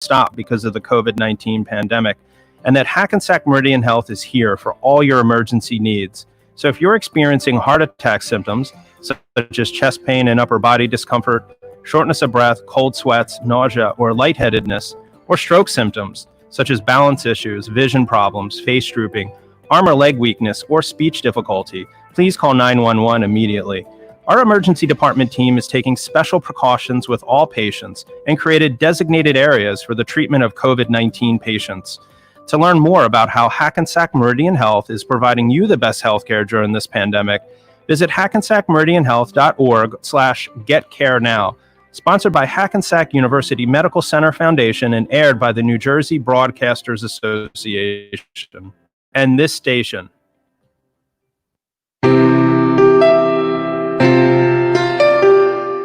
stop because of the COVID-19 pandemic, and that Hackensack Meridian Health is here for all your emergency needs. So if you're experiencing heart attack symptoms, such as chest pain and upper body discomfort, shortness of breath, cold sweats, nausea, or lightheadedness, or stroke symptoms, such as balance issues, vision problems, face drooping, arm or leg weakness, or speech difficulty, please call 911 immediately. Our emergency department team is taking special precautions with all patients and created designated areas for the treatment of COVID-19 patients. To learn more about how Hackensack Meridian Health is providing you the best healthcare during this pandemic, visit hackensackmeridianhealth.org/getcarenow. Sponsored by Hackensack University Medical Center Foundation and aired by the New Jersey Broadcasters Association and this station.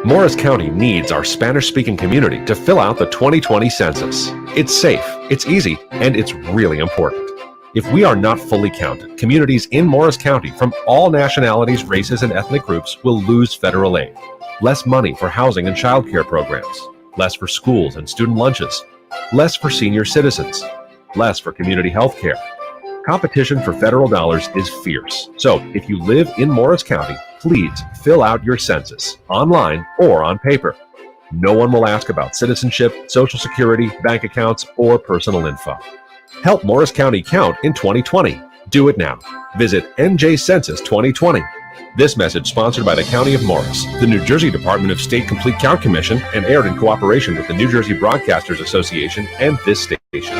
Morris County needs our Spanish-speaking community to fill out the 2020 census. It's safe, it's easy, and it's really important. If we are not fully counted, communities in Morris County from all nationalities, races, and ethnic groups will lose federal aid. Less money for housing and child care programs, less for schools and student lunches, less for senior citizens, less for community health care. Competition for federal dollars is fierce. So if you live in Morris County, please fill out your census online or on paper. No one will ask about citizenship, Social Security, bank accounts, or personal info. Help Morris County count in 2020. Do it now. Visit NJ Census 2020. This message sponsored by the County of Morris, the New Jersey Department of State Complete Count Commission, and aired in cooperation with the New Jersey Broadcasters Association and this station.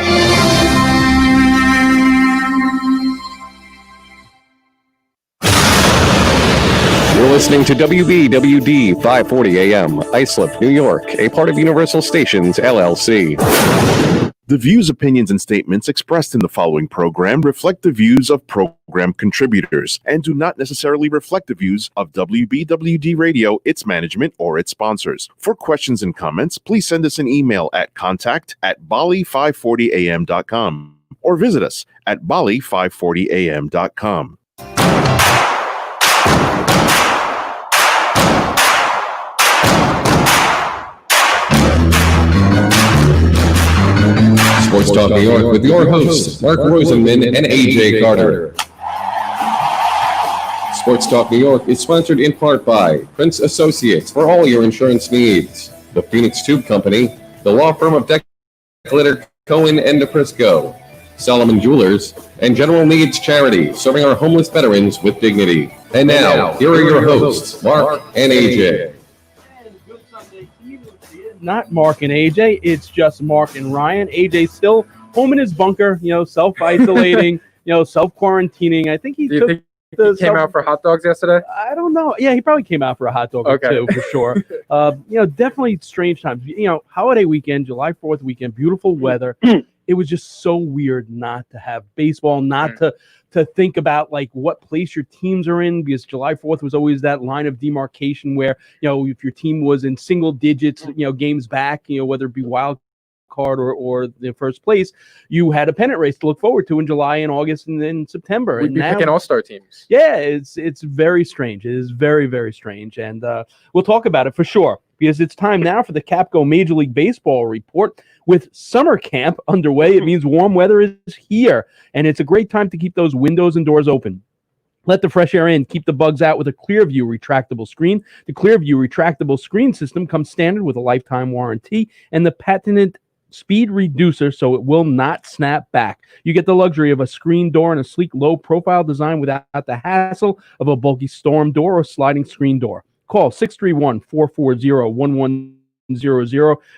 You're listening to WBWD 540 AM, Islip, New York, a part of Universal Stations, LLC. The views, opinions, and statements expressed in the following program reflect the views of program contributors and do not necessarily reflect the views of WBWD Radio, its management, or its sponsors. For questions and comments, please send us an email at contact@bali540am.com or visit us at bali540am.com. Sports Talk New York with your hosts, Mark Rosenman and AJ Carter. Sports Talk New York is sponsored in part by Prince Associates for all your insurance needs, the Phoenix Tube Company, the law firm of Decletter, Cohen and DePrisco, Solomon Jewelers, and General Needs Charity, serving our homeless veterans with dignity. And now, here are your hosts, Mark and AJ. Not Mark and AJ, it's just Mark and Ryan. AJ still home in his bunker, self-isolating, self-quarantining. I think he came out for hot dogs yesterday? I don't know. Yeah, he probably came out for a hot dog or two, for sure. Definitely strange times. Holiday weekend, July 4th weekend, beautiful weather. It was just so weird not to have baseball, not to think about like what place your teams are in, because July 4th was always that line of demarcation where, if your team was in single digits, games back, whether it be wild card or the first place, you had a pennant race to look forward to in July and August and then September. We'd be picking all-star teams. Yeah, it's very strange. It is very, very strange. And we'll talk about it for sure, because it's time now for the Capco Major League Baseball report. With summer camp underway, it means warm weather is here, and it's a great time to keep those windows and doors open. Let the fresh air in, keep the bugs out with a Clearview retractable screen. The Clearview retractable screen system comes standard with a lifetime warranty and the patented speed reducer, so it will not snap back. You get the luxury of a screen door and a sleek, low-profile design without the hassle of a bulky storm door or sliding screen door. Call 631-440-1100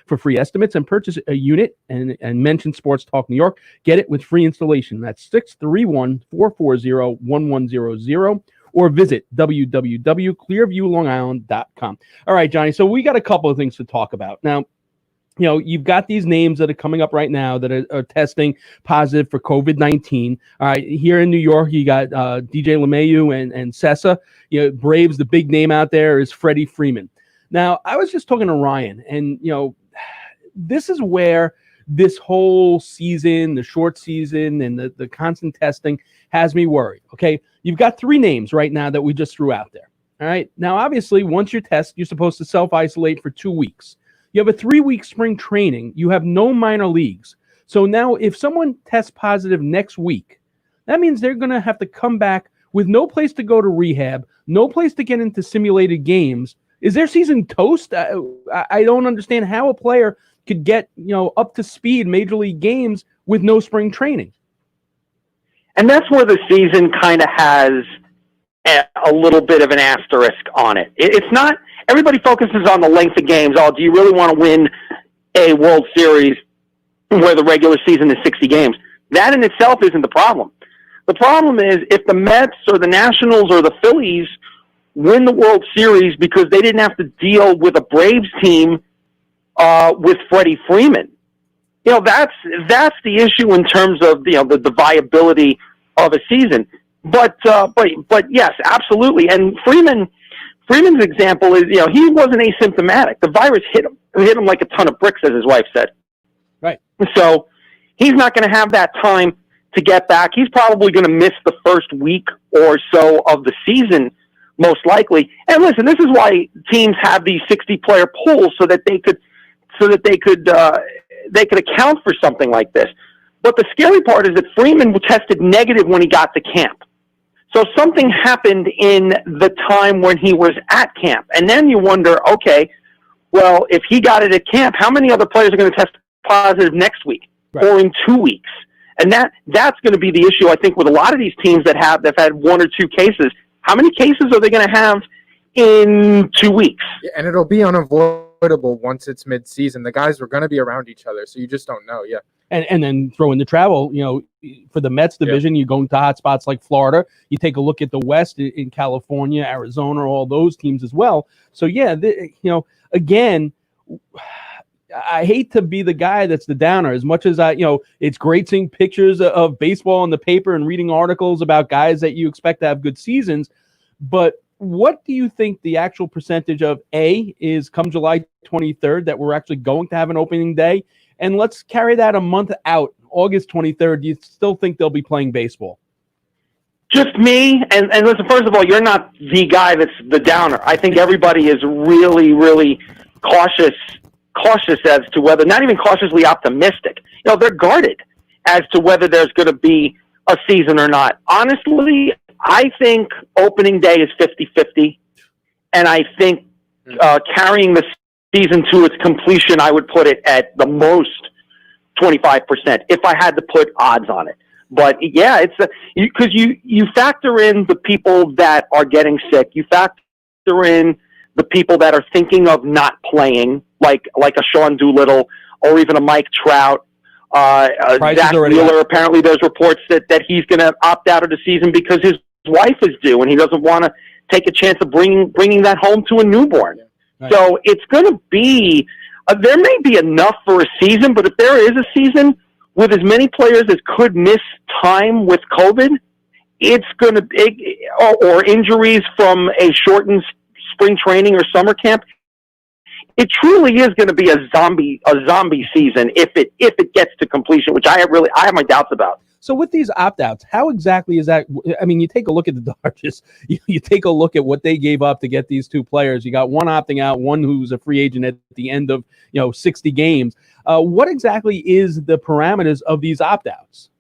for free estimates and purchase a unit and mention Sports Talk New York. Get it with free installation. That's 631-440-1100 or visit www.clearviewlongisland.com. All right, Johnny, so we got a couple of things to talk about. Now, you've got these names that are coming up right now that are testing positive for COVID-19. All right, here in New York, you got DJ LeMahieu and Sessa. Braves, the big name out there is Freddie Freeman. Now, I was just talking to Ryan, and, this is where this whole season, the short season, and the constant testing has me worried, okay? You've got three names right now that we just threw out there, all right? Now, obviously, once you test, you're supposed to self-isolate for 2 weeks. You have a 3-week spring training. You have no minor leagues. So now if someone tests positive next week, that means they're going to have to come back with no place to go to rehab, no place to get into simulated games. Is their season toast? I don't understand how a player could get up to speed Major League games with no spring training. And that's where the season kind of has a little bit of an asterisk on it. It's not, everybody focuses on the length of games. Oh, do you really want to win a World Series where the regular season is 60 games? That in itself isn't the problem. The problem is if the Mets or the Nationals or the Phillies win the World Series because they didn't have to deal with a Braves team with Freddie Freeman. That's the issue in terms of the viability of a season. But yes, absolutely. And Freeman's example is he wasn't asymptomatic. The virus hit him like a ton of bricks, as his wife said. Right. So he's not going to have that time to get back. He's probably going to miss the first week or so of the season, most likely. And listen, this is why teams have these 60-player pools so that they could account for something like this. But the scary part is that Freeman tested negative when he got to camp. So something happened in the time when he was at camp. And then you wonder, okay, well, if he got it at camp, how many other players are going to test positive next week or in 2 weeks? And that's going to be the issue, I think, with a lot of these teams that have had 1 or 2 cases. How many cases are they going to have in 2 weeks? Yeah, and it'll be unavoidable once it's mid-season. The guys are going to be around each other, so you just don't know. Yeah. And then throw in the travel, for the Mets division, you go into hot spots like Florida. You take a look at the West in California, Arizona, all those teams as well. So, yeah, again, I hate to be the guy that's the downer. As much as it's great seeing pictures of baseball in the paper and reading articles about guys that you expect to have good seasons. But what do you think the actual percentage of A is come July 23rd that we're actually going to have an opening day? And let's carry that a month out, August 23rd. Do you still think they'll be playing baseball? Just me. And listen, first of all, you're not the guy that's the downer. I think everybody is really, really cautious as to whether, not even cautiously optimistic. They're guarded as to whether there's going to be a season or not. Honestly, I think opening day is 50-50. And I think carrying the season to its completion, I would put it at the most 25% if I had to put odds on it. But yeah, it's because you factor in the people that are getting sick. You factor in the people that are thinking of not playing, like a Sean Doolittle or even a Mike Trout. Zach Wheeler, apparently there's reports that he's going to opt out of the season because his wife is due and he doesn't want to take a chance of bringing that home to a newborn. Right. So it's going to be, there may be enough for a season, but if there is a season with as many players as could miss time with COVID, it's going to be, or injuries from a shortened spring training or summer camp, it truly is going to be a zombie season if it gets to completion, which I have my doubts about. So with these opt-outs, how exactly is that? I mean, you take a look at the Dodgers, you take a look at what they gave up to get these 2 players. You got one opting out, one who's a free agent at the end of 60 games. What exactly is the parameters of these opt-outs?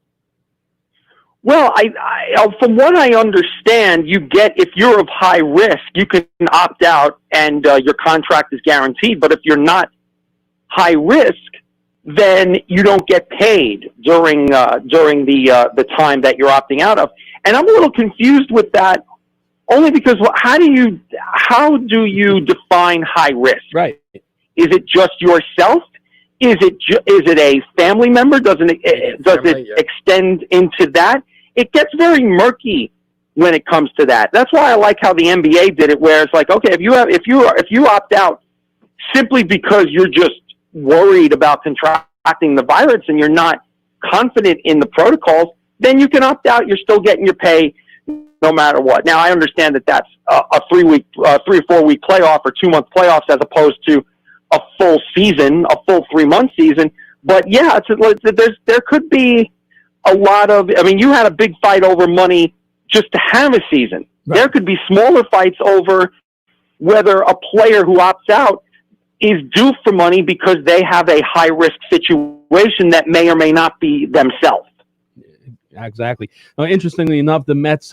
Well, I from what I understand, you get, if you're of high risk, you can opt out and your contract is guaranteed. But if you're not high risk, then you don't get paid during the time that you're opting out of. And I'm a little confused with that, only because how do you define high risk? Right. Is it just yourself? Is it a family member? Does it extend into that? It gets very murky when it comes to that. That's why I like how the NBA did it, where it's like, okay, if you opt out simply because you're just worried about contracting the virus and you're not confident in the protocols, then you can opt out. You're still getting your pay no matter what. Now, I understand that that's a 3 or 4 week playoff or 2 month playoffs as opposed to a full season, a full 3 month season. But yeah, there could be a lot of, I mean, you had a big fight over money just to have a season. Right. There could be smaller fights over whether a player who opts out is due for money because they have a high-risk situation that may or may not be themselves. Exactly. Now, interestingly enough, the Mets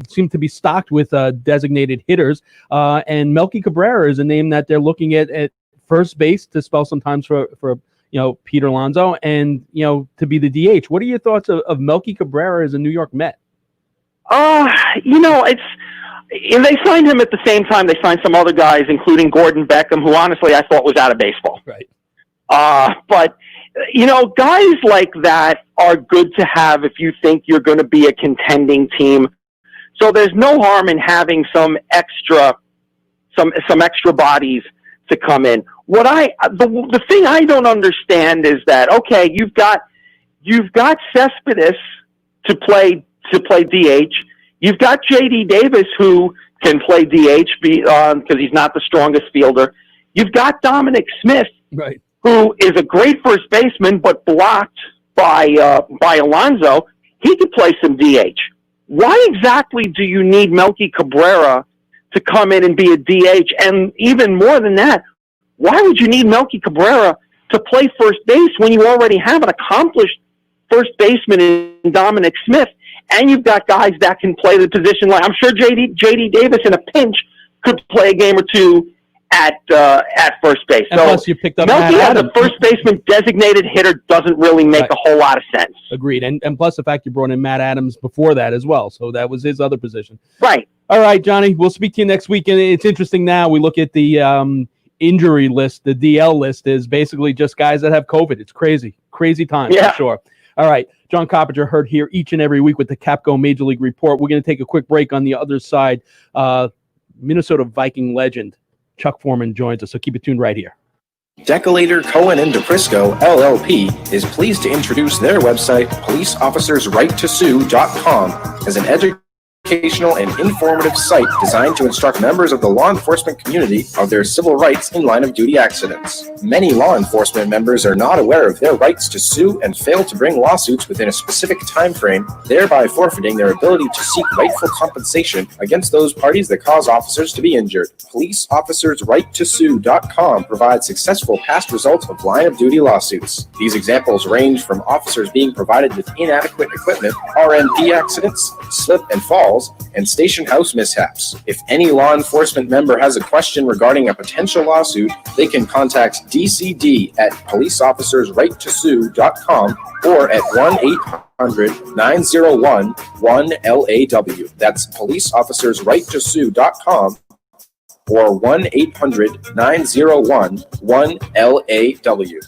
seem to be stocked with designated hitters, and Melky Cabrera is a name that they're looking at first base to spell sometimes for Pete Alonso, and to be the DH. What are your thoughts of Melky Cabrera as a New York Met? They signed him at the same time they signed some other guys, including Gordon Beckham, who honestly I thought was out of baseball. Right. But guys like that are good to have if you think you're going to be a contending team. So there's no harm in having some extra bodies to come in. The thing I don't understand is that, okay, you've got Cespedes to play DH. You've got J.D. Davis, who can play DH because he's not the strongest fielder. You've got Dominic Smith, right, who is a great first baseman, but blocked by Alonso. He could play some DH. Why exactly do you need Melky Cabrera to come in and be a DH? And even more than that, why would you need Melky Cabrera to play first base when you already have an accomplished first baseman in Dominic Smith? And you've got guys that can play the position. Like I'm sure J.D. Davis in a pinch could play a game or two at first base. And so plus you picked up Melky Matt as a Adams. first baseman designated hitter doesn't really make a whole lot of sense. Agreed. And plus the fact you brought in Matt Adams before that as well. So that was his other position. Right. All right, Johnny, we'll speak to you next week. And it's interesting now. We look at the injury list. The DL list is basically just guys that have COVID. It's crazy. Crazy time for sure. All right. John Coppinger heard here each and every week with the Capco Major League Report. We're going to take a quick break. On the other side, Minnesota Viking legend Chuck Foreman joins us, so keep it tuned right here. Decolator Cohen and DePrisco, LLP, is pleased to introduce their website, policeofficersrighttosue.com, as an educational and informative site designed to instruct members of the law enforcement community of their civil rights in line-of-duty accidents. Many law enforcement members are not aware of their rights to sue and fail to bring lawsuits within a specific time frame, thereby forfeiting their ability to seek rightful compensation against those parties that cause officers to be injured. PoliceofficersRightToSue.com provides successful past results of line-of-duty lawsuits. These examples range from officers being provided with inadequate equipment, RNP accidents, slip and falls, and station house mishaps. If any law enforcement member has a question regarding a potential lawsuit, they can contact DCD at policeofficersrighttosue.com or at 1-800-901-1LAW. That's policeofficersrighttosue.com or 1-800-901-1LAW.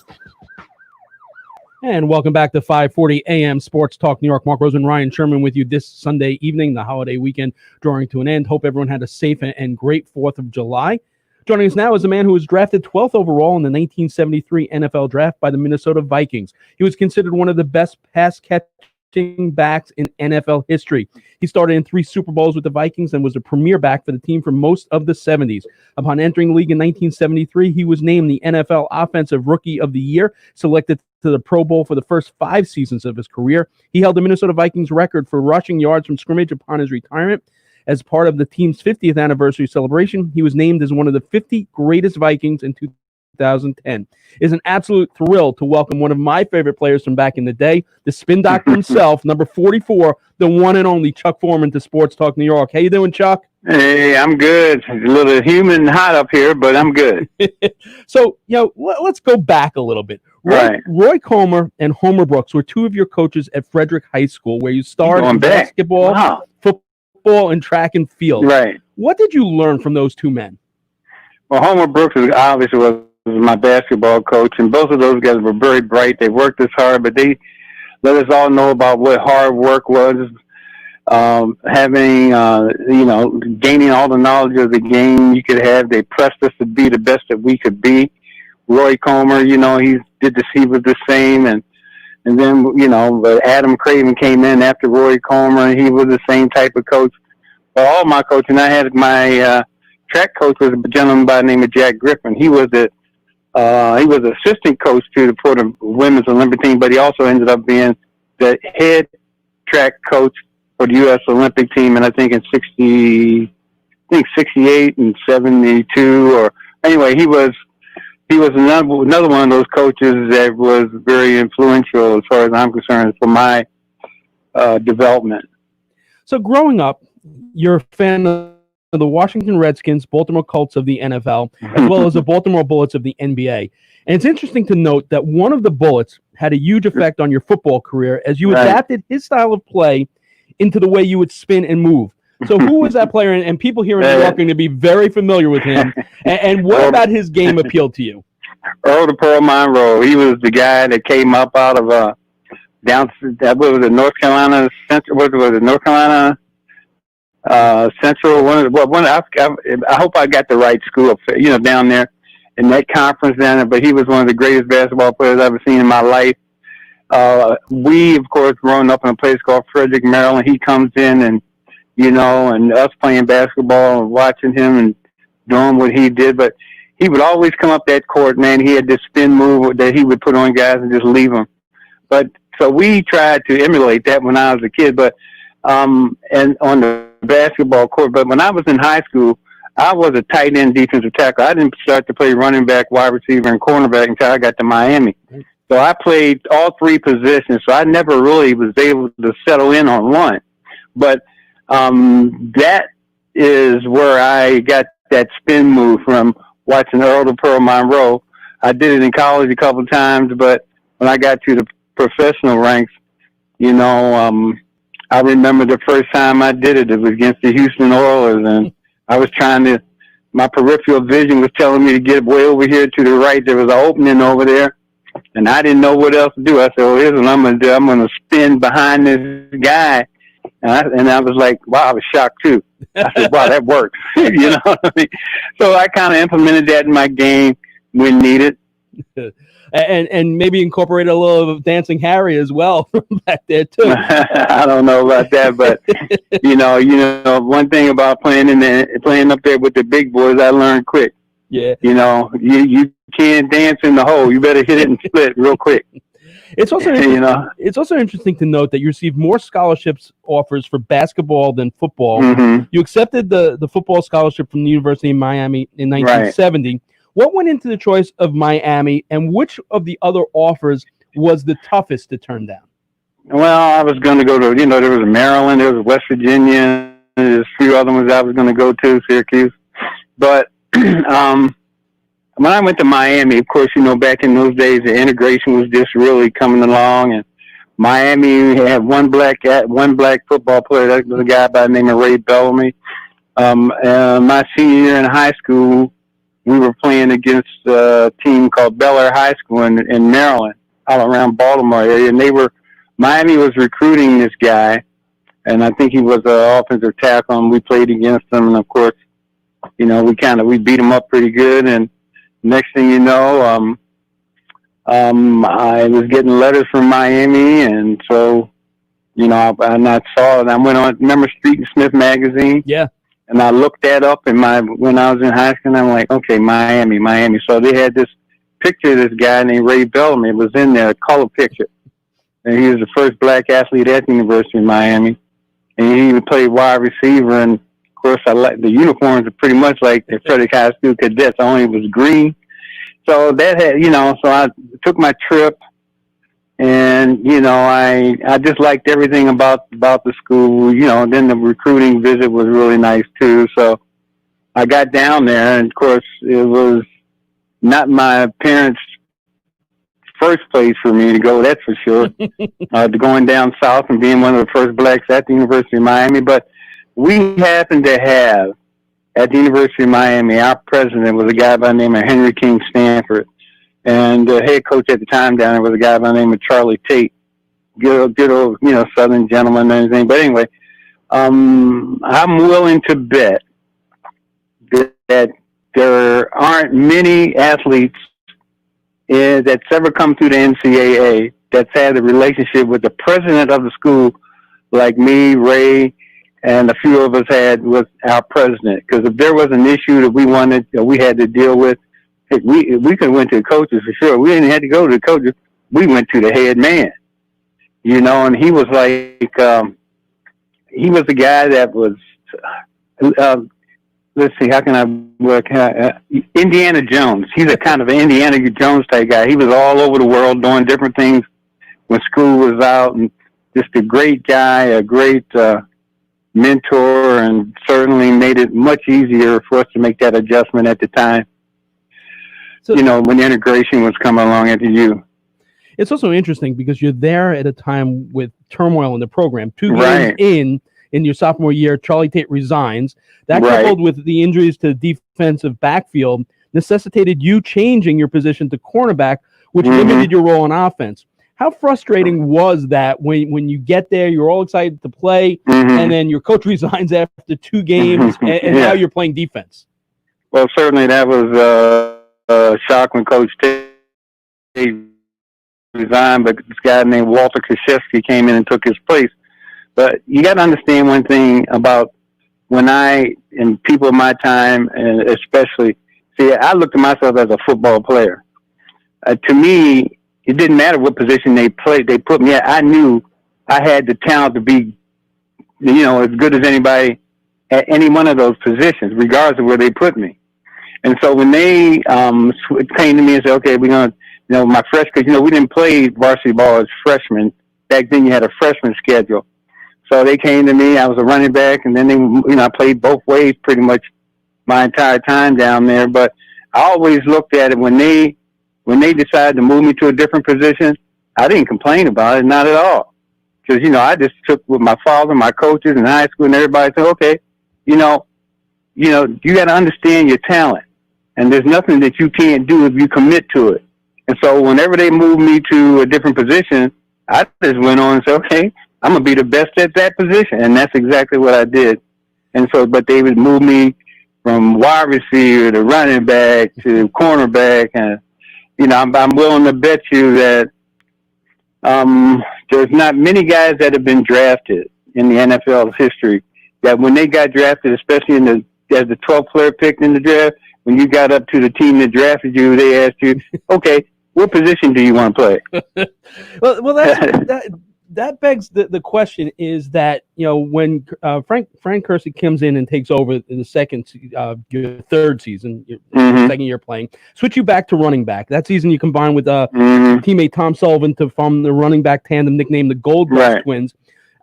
And welcome back to 540 AM Sports Talk New York. Mark Rosen, Ryan Sherman with you this Sunday evening, the holiday weekend drawing to an end. Hope everyone had a safe and great 4th of July. Joining us now is a man who was drafted 12th overall in the 1973 NFL Draft by the Minnesota Vikings. He was considered one of the best pass-catching backs in NFL history. He started in 3 Super Bowls with the Vikings and was a premier back for the team for most of the 70s. Upon entering the league in 1973, he was named the NFL Offensive Rookie of the Year, selected to the Pro Bowl for the first 5 seasons of his career. He held the Minnesota Vikings record for rushing yards from scrimmage upon his retirement. As part of the team's 50th anniversary celebration, he was named as one of the 50 greatest Vikings in 2010. It's an absolute thrill to welcome one of my favorite players from back in the day, the spin doctor himself, number 44, the one and only Chuck Foreman to Sports Talk New York. How you doing, Chuck? Hey, I'm good. It's a little humid and hot up here, but I'm good. So, let's go back a little bit. Roy Comer and Homer Brooks were 2 of your coaches at Frederick High School, where you starred in basketball, football, and track and field. Right. What did you learn from those 2 men? Well, Homer Brooks obviously was my basketball coach, and both of those guys were very bright. They worked as hard, but they let us all know about what hard work was. Gaining all the knowledge of the game you could have. They pressed us to be the best that we could be. Roy Comer, he was the same, and then Adam Craven came in after Roy Comer, and he was the same type of coach. But all my coaching, I had my track coach was a gentleman by the name of Jack Griffin. He was assistant coach for the women's Olympic team, but he also ended up being the head track coach for the U.S. Olympic team, and I think in 68 and 72, or anyway, he was he was another one of those coaches that was very influential as far as I'm concerned for my development. So growing up, you're a fan of the Washington Redskins, Baltimore Colts of the NFL, as well as the Baltimore Bullets of the NBA. And it's interesting to note that one of the Bullets had a huge effect on your football career as you adapted his style of play into the way you would spin and move. So who was that player? And people here in New York are going to be very familiar with him. And what about his game appealed to you? Earl the Pearl Monroe. He was the guy that came up out of what was it, North Carolina Central? What was it, North Carolina Central? I hope I got the right school up, down there in that conference down there. But he was one of the greatest basketball players I've ever seen in my life. We, of course, growing up in a place called Frederick, Maryland. He comes in and us playing basketball and watching him and doing what he did, but he would always come up that court, man. He had this spin move that he would put on guys and just leave them. But so we tried to emulate that when I was a kid, but and on the basketball court. But when I was in high school, I was a tight end defensive tackle. I didn't start to play running back, wide receiver, and cornerback until I got to Miami. So I played all three positions. So I never really was able to settle in on one. But that is where I got that spin move from watching Earl the Pearl Monroe. I did it in college a couple of times, but when I got to the professional ranks, I remember the first time I did it, it was against the Houston Oilers, and I was my peripheral vision was telling me to get way over here to the right. There was an opening over there, and I didn't know what else to do. I said, well, here's what I'm going to do. I'm going to spin behind this guy. And I was like, wow, I was shocked too. I said, wow, that worked. You know what I mean? So I kind of implemented that in my game when needed. And maybe incorporate a little of Dancing Harry as well back there too. I don't know about that, but one thing about playing up there with the big boys, I learned quick. Yeah. You can't dance in the hole. You better hit it and split real quick. It's also it's also interesting to note that you received more scholarships offers for basketball than football. Mm-hmm. You accepted the football scholarship from the University of Miami in 1970. Right. What went into the choice of Miami, and which of the other offers was the toughest to turn down? Well, I was going to go to, there was Maryland, there was West Virginia, there's a few other ones I was going to go to, Syracuse. But when I went to Miami, of course, back in those days, the integration was just really coming along, and Miami had one black football player. That was a guy by the name of Ray Bellamy. My senior year in high school, we were playing against a team called Bel Air High School in Maryland, all around Baltimore area, and Miami was recruiting this guy, and I think he was an offensive tackle, and we played against him, and of course, we beat him up pretty good, and next thing you know, I was getting letters from Miami, and so, I saw it. I went on, remember Street and Smith magazine? Yeah. And I looked that up when I was in high school, and I'm like, okay, Miami. So they had this picture of this guy named Ray Bellamy. It was in there, a color picture. And he was the first black athlete at the University of Miami. And he played wide receiver, and of course, the uniforms are pretty much like the Frederick High School cadets, only it was green. So that had, so I took my trip, and, I just liked everything about the school, then the recruiting visit was really nice too. So I got down there, and of course, it was not my parents' first place for me to go, that's for sure. Going down south and being one of the first blacks at the University of Miami, but we happened to have, at the University of Miami, our president was a guy by the name of Henry King Stanford. And the head coach at the time down there was a guy by the name of Charlie Tate. Good old, Southern gentleman and everything. But anyway, I'm willing to bet that there aren't many athletes that's ever come through the NCAA that's had a relationship with the president of the school like me, Ray, and a few of us had with our president. Because if there was an issue that we had to deal with, we could have went to the coaches for sure. We didn't have to go to the coaches. We went to the head man, and he was like, he was the guy that was, let's see, how can I work? Indiana Jones. He's a kind of an Indiana Jones type guy. He was all over the world doing different things when school was out, and just a great guy, a great mentor, and certainly made it much easier for us to make that adjustment at the time. So, when the integration was coming along at the U. It's also interesting because you're there at a time with turmoil in the program. 2 games Right. in your sophomore year, Charlie Tate resigns. That coupled with the injuries to the defensive backfield necessitated you changing your position to cornerback, which limited your role on offense. How frustrating was that when you get there, you're all excited to play, and then your coach resigns after 2 games, and now you're playing defense? Well, certainly that was a shock when Coach Tate resigned, but this guy named Walter Krzyzewski came in and took his place. But you got to understand one thing about when and people of my time, and especially, I looked at myself as a football player. To me, it didn't matter what position they played. They put me at. I knew I had the talent to be, as good as anybody at any one of those positions, regardless of where they put me. And so when they came to me and said, okay, we're going to, my freshman, because, we didn't play varsity ball as freshmen. Back then you had a freshman schedule. So they came to me, I was a running back, and then I played both ways pretty much my entire time down there. But I always looked at it when they decided to move me to a different position, I didn't complain about it, not at all. Because, I just took with my father, my coaches in high school, and everybody said, okay, you got to understand your talent. And there's nothing that you can't do if you commit to it. And so whenever they moved me to a different position, I just went on and said, okay, I'm going to be the best at that position. And that's exactly what I did. And so, but they would move me from wide receiver to running back to cornerback. And, I'm willing to bet you that there's not many guys that have been drafted in the NFL's history that when they got drafted, especially as the 12th player picked in the draft, when you got up to the team that drafted you, they asked you, okay, what position do you want to play? well, that begs the question is that, when Frank Kersey comes in and takes over in the your third season, your second year playing, switch you back to running back. That season you combined with teammate Tom Sullivan to form the running back tandem nicknamed the Gold Rush Twins.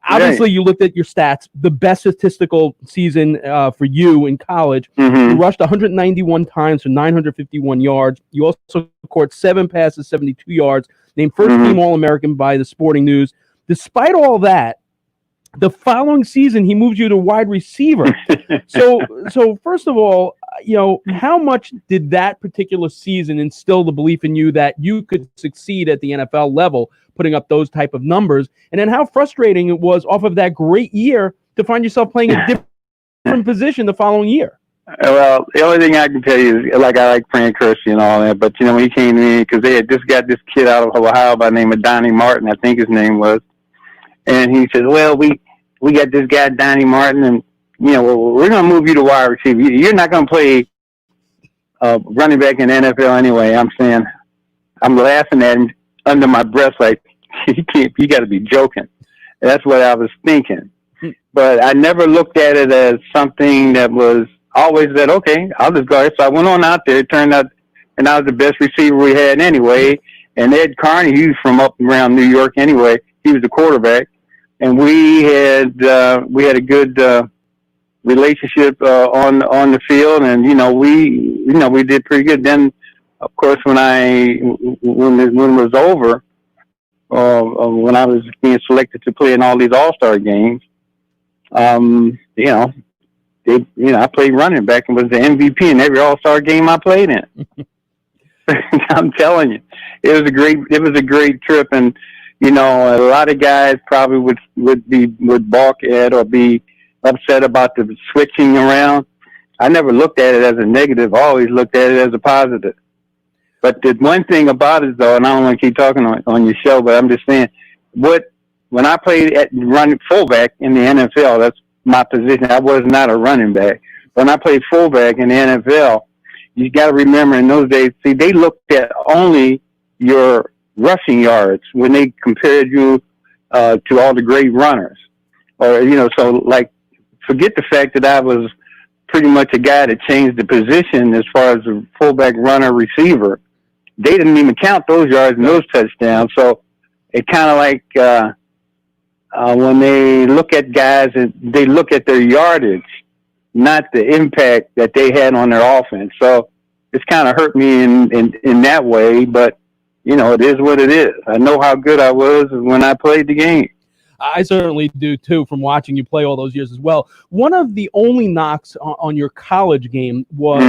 Obviously, you looked at your stats, the best statistical season for you in college. You rushed 191 times for 951 yards. You also caught 7 passes, 72 yards, named first team All-American by the Sporting News. Despite all that, the following season, he moves you to wide receiver. So first of all, how much did that particular season instill the belief in you that you could succeed at the NFL level, putting up those type of numbers? And then how frustrating it was off of that great year to find yourself playing a different position the following year? Well, the only thing I can tell you is, I like Frank Kersey and all that, but, when he came to me, because they had just got this kid out of Ohio by the name of Donnie Martin, I think his name was. And he said, well, we got this guy, Donnie Martin, and, we're going to move you to wide receiver. You're not going to play running back in the NFL anyway. I'm laughing at him under my breath like, you got to be joking. That's what I was thinking. But I never looked at it as something that was always that, okay, I'll just go ahead. So I went on out there. It turned out, and I was the best receiver we had anyway. And Ed Carney, he was from up around New York anyway. He was the quarterback. And we had a good relationship on the field, and we did pretty good. Then, of course, when it was over, when I was being selected to play in all these All-Star games, I played running back and was the MVP in every All-Star game I played in. I'm telling you, it was a great trip, and a lot of guys probably would balk at or be upset about the switching around. I never looked at it as a negative. I always looked at it as a positive. But the one thing about it, though, and I don't want to keep talking on your show, but I'm just saying, when I played at running fullback in the NFL, that's my position. I was not a running back. When I played fullback in the NFL, you got to remember in those days, they looked at only your rushing yards when they compared you to all the great runners. Or, so like, forget the fact that I was pretty much a guy that changed the position as far as the fullback, runner, receiver. They didn't even count those yards and those touchdowns. So it kind of like when they look at guys, they look at their yardage, not the impact that they had on their offense. So it's kind of hurt me in that way. But, you know, it is what it is. I know how good I was when I played the game. I certainly do, too, from watching you play all those years as well. One of the only knocks on your college game was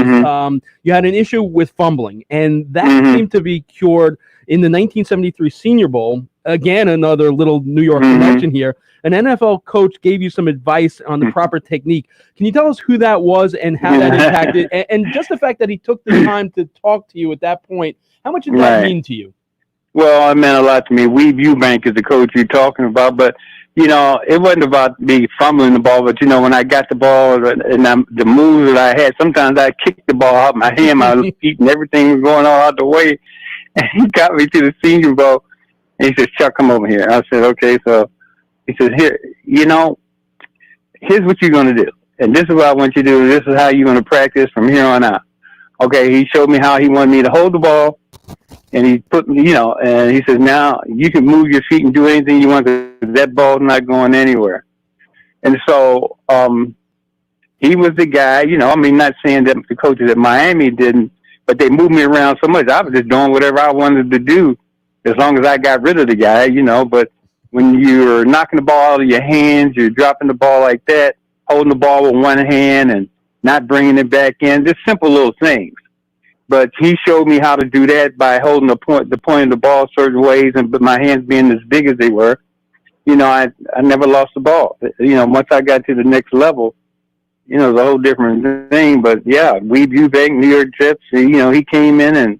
you had an issue with fumbling, and that seemed to be cured in the 1973 Senior Bowl. Again, another little New York connection here. An NFL coach gave you some advice on the proper technique. Can you tell us who that was and how that impacted? And just the fact that he took the time to talk to you at that point, how much did that mean to you? Well, it meant a lot to me. Weave Eubank is the coach you're talking about, but, you know, it wasn't about me fumbling the ball, but, you know, when I got the ball and the moves that I had, sometimes I kicked the ball out my hand, my feet, and everything was going all out the way. And he got me to the Senior Bowl, and he said, Chuck, come over here. I said, okay. So he said, here, you know, here's what you're going to do. And this is what I want you to do. This is how you're going to practice from here on out. Okay, he showed me how he wanted me to hold the ball. And he put me, you know, and he says, now you can move your feet and do anything you want because that ball's not going anywhere. And so he was the guy, you know, I mean, not saying that the coaches at Miami didn't, but they moved me around so much. I was just doing whatever I wanted to do as long as I got rid of the guy, you know. But when you're knocking the ball out of your hands, you're dropping the ball like that, holding the ball with one hand and not bringing it back in, just simple little things. But he showed me how to do that by holding the point of the ball certain ways, and but my hands being as big as they were, you know, I never lost the ball. You know, once I got to the next level, you know, it was a whole different thing. But yeah, Weave Eubank, New York Jets, you know, he came in and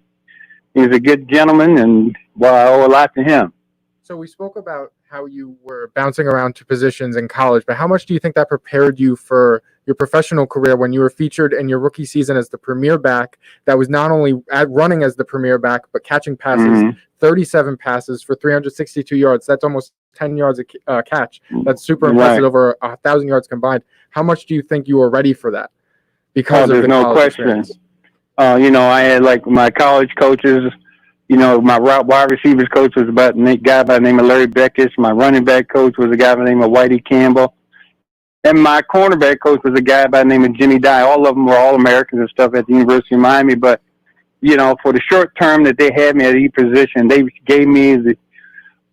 he was a good gentleman, and well, I owe a lot to him. So we spoke about how you were bouncing around to positions in college, but how much do you think that prepared you for your professional career when you were featured in your rookie season as the premier back that was not only running as the premier back, but catching passes, 37 passes for 362 yards. That's almost 10 yards a catch. That's super impressive, over 1,000 yards combined. How much do you think you were ready for that? Because of the no question. You know, I had like my college coaches, you know, my wide receivers coach was a guy by the name of Larry Beckish. My running back coach was a guy by the name of Whitey Campbell. And my cornerback coach was a guy by the name of Jimmy Dye. All of them were All-Americans and stuff at the University of Miami. But, you know, for the short term that they had me at each position, they gave me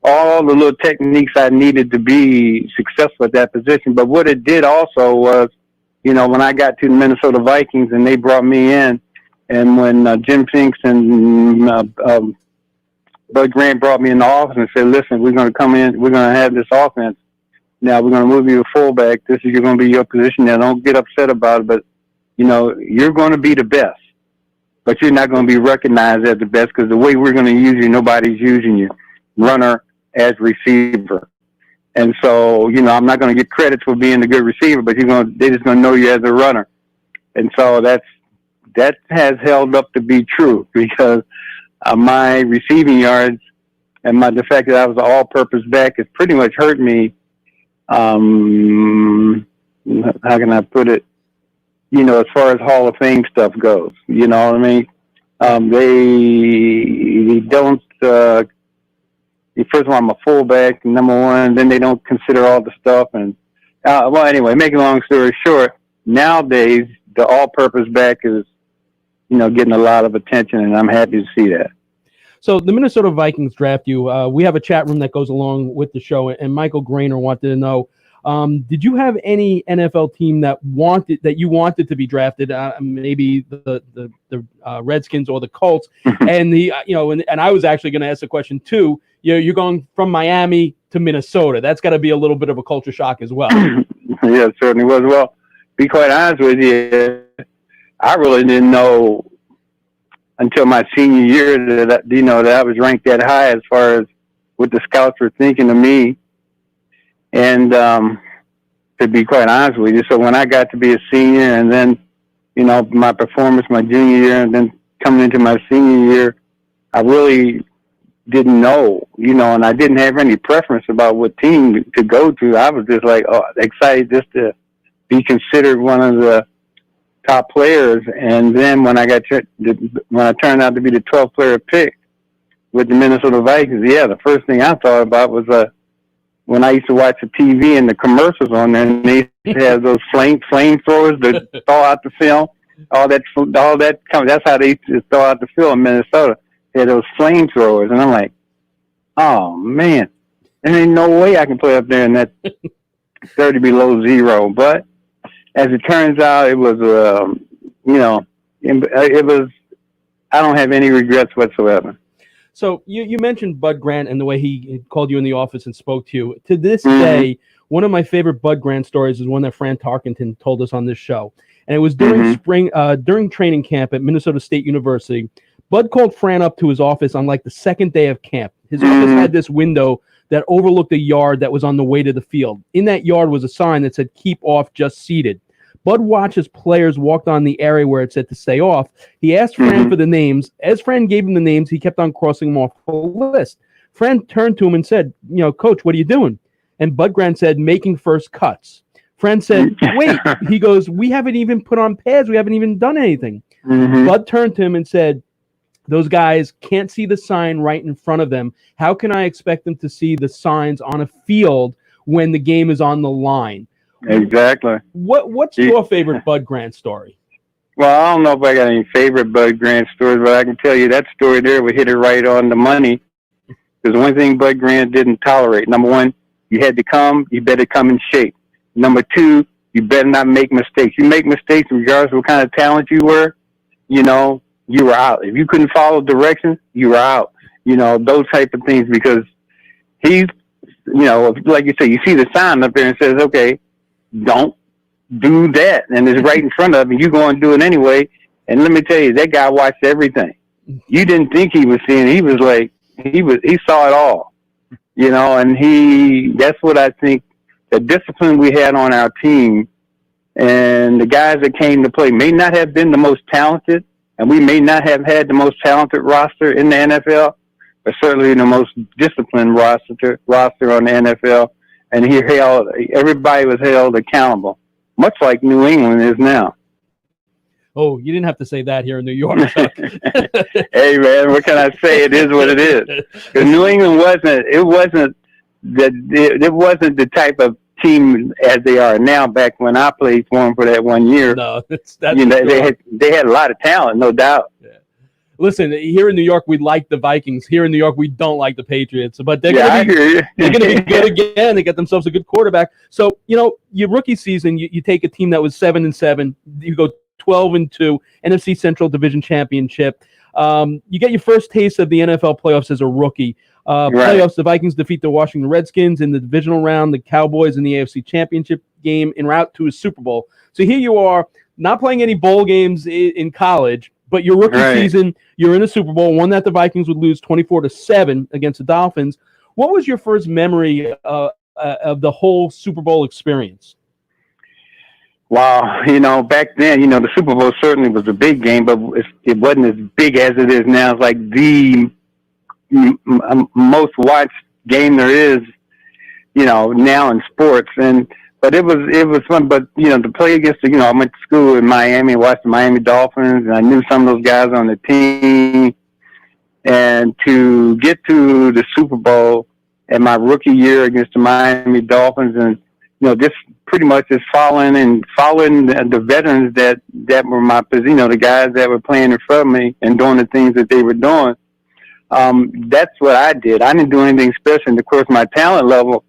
all the little techniques I needed to be successful at that position. But what it did also was, you know, when I got to the Minnesota Vikings and they brought me in, and when Jim Finks and Bud Grant brought me in the office and said, listen, we're going to come in, we're going to have this offense. Now we're going to move you to fullback. This is going to be your position. Now don't get upset about it, but, you know, you're going to be the best. But you're not going to be recognized as the best because the way we're going to use you, nobody's using you. Runner as receiver. And so, you know, I'm not going to get credit for being a good receiver, but they're just going to know you as a runner. And so that has held up to be true because my receiving yards and the fact that I was an all-purpose back has pretty much hurt me. How can I put it? You know, as far as Hall of Fame stuff goes, you know what I mean? They don't, first of all, I'm a fullback, number one, then they don't consider all the stuff. And, well, anyway, making a long story short, nowadays, the all-purpose back is, you know, getting a lot of attention, and I'm happy to see that. So the Minnesota Vikings draft you. We have a chat room that goes along with the show, and Michael Grainer wanted to know, did you have any NFL team that you wanted to be drafted? Maybe the Redskins or the Colts, and and I was actually going to ask the question too. You're going from Miami to Minnesota. That's got to be a little bit of a culture shock as well. Yeah, it certainly was. Well, be quite honest with you, I really didn't know until my senior year that I was ranked that high as far as what the scouts were thinking of me. And to be quite honest with you, so when I got to be a senior and then, you know, my performance my junior year and then coming into my senior year, I really didn't know, you know, and I didn't have any preference about what team to go to. I was just like excited just to be considered one of the top players. And then when I turned out to be the 12th player pick with the Minnesota Vikings, the first thing I thought about was when I used to watch the TV and the commercials on there, and they have those flamethrowers that thaw out the film. That's how they used to thaw out the film in Minnesota. They had those flamethrowers, and I'm like, oh man, there ain't no way I can play up there in that 30 below zero. But as it turns out, it was, it was. I don't have any regrets whatsoever. So you mentioned Bud Grant and the way he called you in the office and spoke to you. To this day, one of my favorite Bud Grant stories is one that Fran Tarkenton told us on this show. And it was during during training camp at Minnesota State University. Bud called Fran up to his office on like the second day of camp. His office had this window that overlooked a yard that was on the way to the field. In that yard was a sign that said, "Keep off, just seated." Bud watched as players walked on the area where it said to stay off. He asked Fran for the names. As Fran gave him the names, he kept on crossing them off the list. Fran turned to him and said, "Coach, what are you doing?" And Bud Grant said, "Making first cuts." Fran said, "Wait." He goes, "We haven't even put on pads. We haven't even done anything." Bud turned to him and said, "Those guys can't see the sign right in front of them. How can I expect them to see the signs on a field when the game is on the line?" Exactly. What's your favorite Bud Grant story? Well, I don't know if I got any favorite Bud Grant stories, but I can tell you that story there would hit it right on the money. Because one thing Bud Grant didn't tolerate. Number one, you better come in shape. Number two, you better not make mistakes. You make mistakes regardless of what kind of talent you were, you were out. If you couldn't follow directions, you were out. Those type of things, because he's, like you say, you see the sign up there and says, okay, don't do that. And it's right in front of you. You go and do it anyway. And let me tell you, that guy watched everything. You didn't think he was seeing it. He was like, he saw it all, and that's what I think, the discipline we had on our team and the guys that came to play may not have been the most talented, and we may not have had the most talented roster in the NFL, but certainly the most disciplined roster on the NFL. And everybody was held accountable, much like New England is now. Oh, you didn't have to say that here in New York, Chuck. Hey, man, what can I say? It is what it is. Because New England wasn't the type of team as they are now. Back when I played for them for that 1 year, no, they had a lot of talent, no doubt. Yeah. Listen, here in New York, we like the Vikings. Here in New York, we don't like the Patriots. But they're going to be good again. They get themselves a good quarterback. So, your rookie season, you take a team that was 7-7. You go 12-2, NFC Central Division Championship. You get your first taste of the NFL playoffs as a rookie. Playoffs, the Vikings defeat the Washington Redskins in the divisional round, the Cowboys in the AFC Championship game, en route to a Super Bowl. So here you are, not playing any bowl games in college, but your rookie season, you're in a Super Bowl, one that the Vikings would lose 24-7 against the Dolphins. What was your first memory of the whole Super Bowl experience? Wow, back then, the Super Bowl certainly was a big game, but it wasn't as big as it is now. It's like the most watched game there is, now in sports. But it was fun. But to play against I went to school in Miami, watched the Miami Dolphins, and I knew some of those guys on the team. And to get to the Super Bowl in my rookie year against the Miami Dolphins, and just pretty much just following the veterans that were my position, the guys that were playing in front of me and doing the things that they were doing. That's what I did. I didn't do anything special. And of course, my talent level,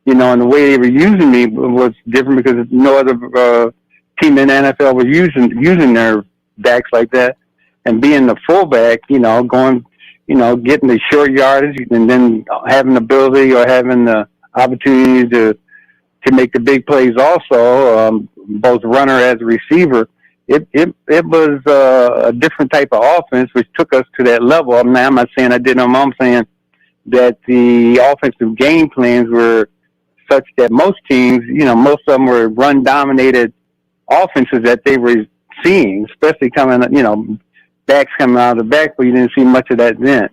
and the way they were using me was different, because no other team in the NFL was using their backs like that. And being the fullback, going, getting the short yardage, and then having the ability or having the opportunity to make the big plays also, both runner as a receiver. It was a different type of offense, which took us to that level. I'm not saying I did them. I'm saying that the offensive game plans were such that most teams, most of them were run-dominated offenses that they were seeing, especially coming, backs coming out of the backfield. You didn't see much of that then.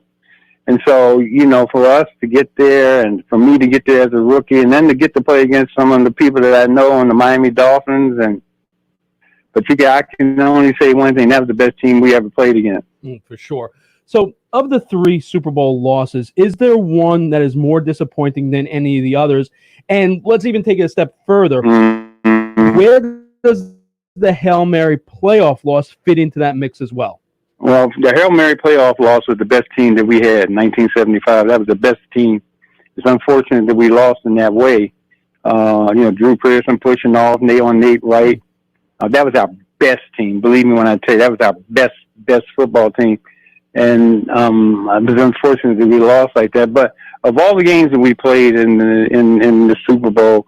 And so, for us to get there, and for me to get there as a rookie, and then to get to play against some of the people that I know on the Miami Dolphins, and But I can only say one thing: that was the best team we ever played against. For sure. So, of the 3 Super Bowl losses, is there one that is more disappointing than any of the others? And let's even take it a step further. Mm-hmm. Where does the Hail Mary playoff loss fit into that mix as well? Well, the Hail Mary playoff loss was the best team that we had in 1975. That was the best team. It's unfortunate that we lost in that way. Drew Pearson pushing off, Nate Wright. That was our best team. Believe me when I tell you, that was our best football team. And it was unfortunate that we lost like that. But of all the games that we played in the Super Bowl,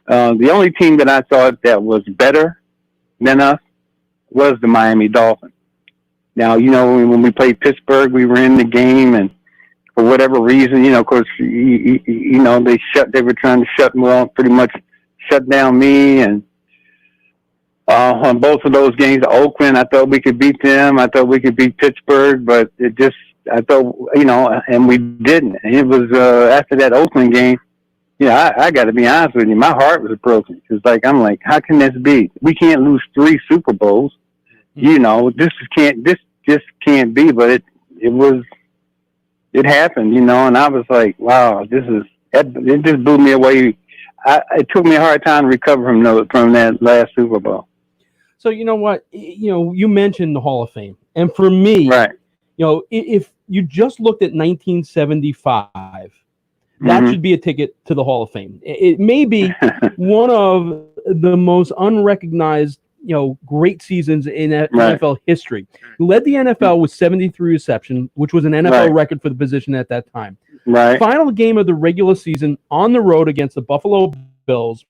the only team that I thought that was better than us was the Miami Dolphins. Now, when we played Pittsburgh, we were in the game, and for whatever reason, of course, they were trying to pretty much shut down me. And on both of those games, Oakland, I thought we could beat them. I thought we could beat Pittsburgh, but I thought, and we didn't. And it was after that Oakland game, I got to be honest with you, my heart was broken. I'm like, how can this be? We can't lose 3 Super Bowls. This can't be. But it happened, and I was like, wow, it just blew me away. It took me a hard time to recover from that last Super Bowl. So you know what? You mentioned the Hall of Fame, and for me, right? If you just looked at 1975, that should be a ticket to the Hall of Fame. It may be one of the most unrecognized, great seasons in NFL history. He led the NFL with 73 receptions, which was an NFL record for the position at that time. Right. Final game of the regular season on the road against the Buffalo Bills.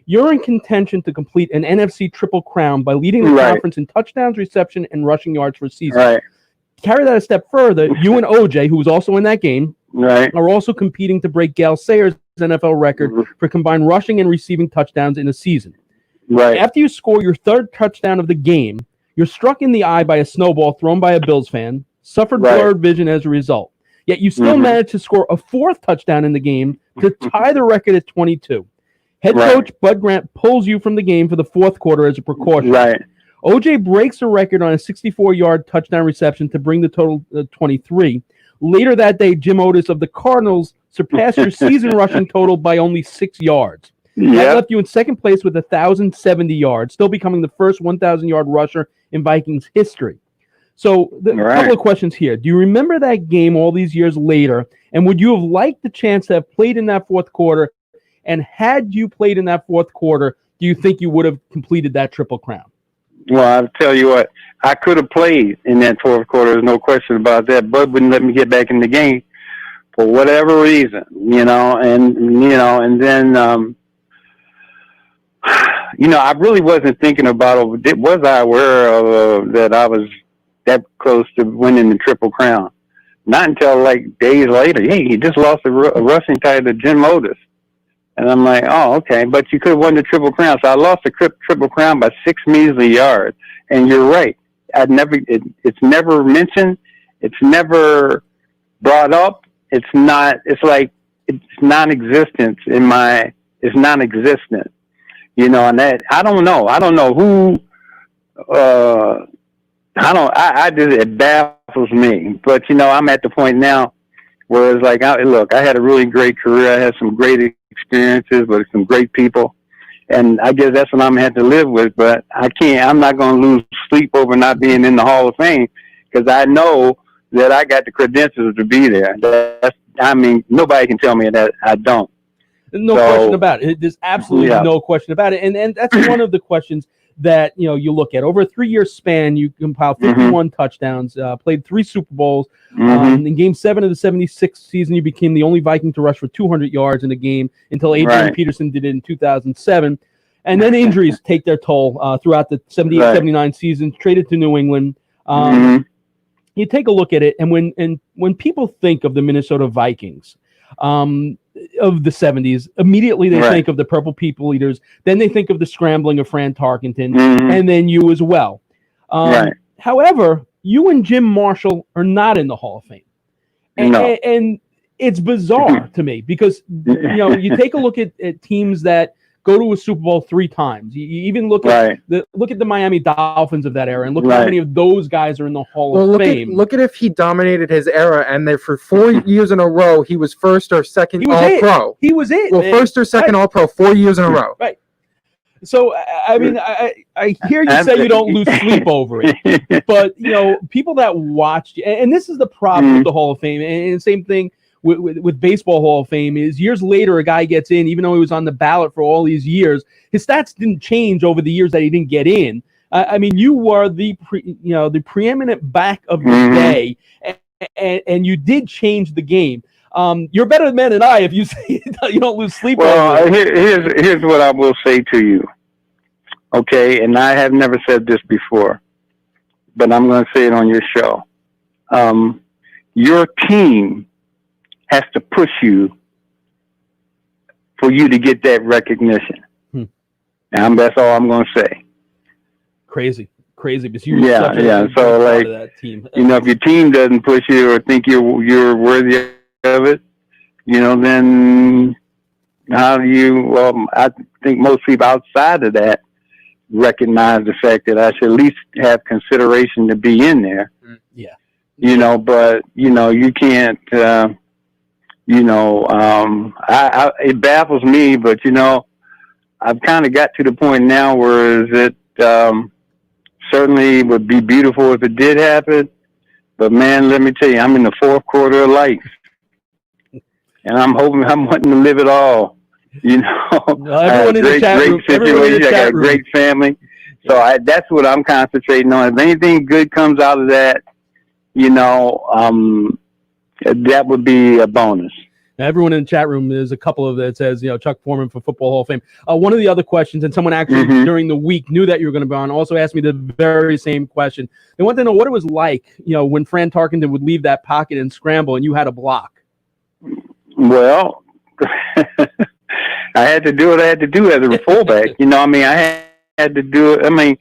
You're in contention to complete an NFC Triple Crown by leading the conference in touchdowns, reception, and rushing yards for a season. Right. Carry that a step further, you and OJ, who was also in that game, are also competing to break Gale Sayers' NFL record for combined rushing and receiving touchdowns in a season. Right. After you score your 3rd touchdown of the game, you're struck in the eye by a snowball thrown by a Bills fan, suffered blurred vision as a result. Yet you still managed to score a 4th touchdown in the game to tie the record at 22. Head coach Bud Grant pulls you from the game for the 4th quarter as a precaution. Right. OJ breaks the record on a 64-yard touchdown reception to bring the total to 23. Later that day, Jim Otis of the Cardinals surpassed your season rushing total by only 6 yards. That left you in second place with 1,070 yards, still becoming the first 1,000-yard rusher in Vikings history. So, a couple of questions here. Do you remember that game all these years later, and would you have liked the chance to have played in that 4th quarter? And had you played in that 4th quarter, do you think you would have completed that Triple Crown? Well, I'll tell you what, I could have played in that 4th quarter. There's no question about that. Bud wouldn't let me get back in the game for whatever reason, and then, I really wasn't thinking about it. Was I aware of that I was that close to winning the Triple Crown? Not until like days later. Hey, he just lost a rushing title to Jim Otis. And I'm like, oh, okay, but you could have won the Triple Crown. So I lost the Triple Crown by 6 measly yards. And you're right. It's never mentioned. It's never brought up. It's non-existent it's non-existent. And that, I don't know who, it baffles me. But, I'm at the point now where it's like, I had a really great career. I had some great experiences with some great people. And I guess that's what I'm had to live with. But I'm not going to lose sleep over not being in the Hall of Fame because I know that I got the credentials to be there. Nobody can tell me that I don't. No question about it. There's absolutely no question about it. And that's one of the questions that, you look at. Over a 3-year span, you compiled 51 touchdowns, played 3 Super Bowls. In Game 7 of the 76 season, you became the only Viking to rush for 200 yards in a game until Adrian Peterson did it in 2007. And then injuries take their toll throughout the 78-79 season, traded to New England. You take a look at it, and when people think of the Minnesota Vikings, of the 70s, immediately they think of the Purple People Eaters, then they think of the scrambling of Fran Tarkenton, and then you as well. However, you and Jim Marshall are not in the Hall of Fame. And it's bizarre to me because, you take a look at teams that go to a Super Bowl 3 times. You even look at the Miami Dolphins of that era, and look at how many of those guys are in the Hall of Fame. Look at if he dominated his era, and then for 4 years in a row, he was first or second All-Pro. He was it. Well, first or second All-Pro 4 years in a row. Right. So, I mean, I hear you say you don't lose sleep over it, but, people that watched, and this is the problem with the Hall of Fame, and same thing with Baseball Hall of Fame, is years later a guy gets in, even though he was on the ballot for all these years, his stats didn't change over the years that he didn't get in. I mean, you were the preeminent back of the day, and you did change the game. You're better men than I if you say you don't lose sleep. Well, here's what I will say to you. Okay, and I have never said this before, but I'm going to say it on your show. Your team has to push you for you to get that recognition. And that's all I'm going to say. Crazy, because you're so like that team. If your team doesn't push you or think you're worthy of it, then how do you? I think most people outside of that recognize the fact that I should at least have consideration to be in there. Yeah. But you can't. It baffles me, but I've kind of got to the point now where it certainly would be beautiful if it did happen. But man, let me tell you, I'm in the fourth quarter of life, and I'm wanting to live it all. Everyone in the chat room, I got a great family, so that's what I'm concentrating on. If anything good comes out of that, that would be a bonus. Now, everyone in the chat room, there's a couple of that says, Chuck Foreman for Football Hall of Fame. One of the other questions, and someone actually during the week knew that you were going to be on, also asked me the very same question. They wanted to know what it was like, when Fran Tarkenton would leave that pocket and scramble and you had a block. Well, I had to do what I had to do as a fullback. I had to do it.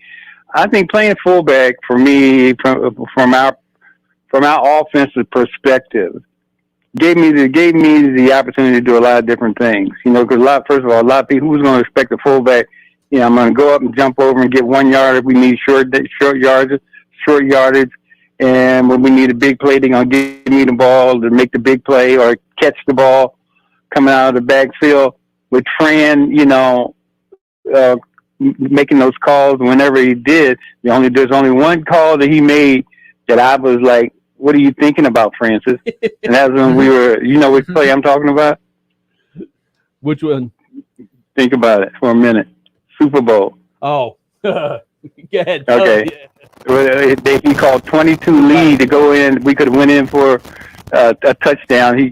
I think playing fullback for me, from our offensive perspective, gave me the opportunity to do a lot of different things. Because first of all, a lot of people, who's going to expect a fullback? I'm going to go up and jump over and get 1 yard if we need short yardage, and when we need a big play, they're going to give me the ball to make the big play or catch the ball coming out of the backfield. With Fran, making those calls whenever he did, there's only one call that he made that I was like, what are you thinking about, Francis? And that's when we were, which play I'm talking about? Which one? Think about it for a minute. Super Bowl. Oh, go ahead. Okay. He called 22 lead to go in. We could have went in for a touchdown. He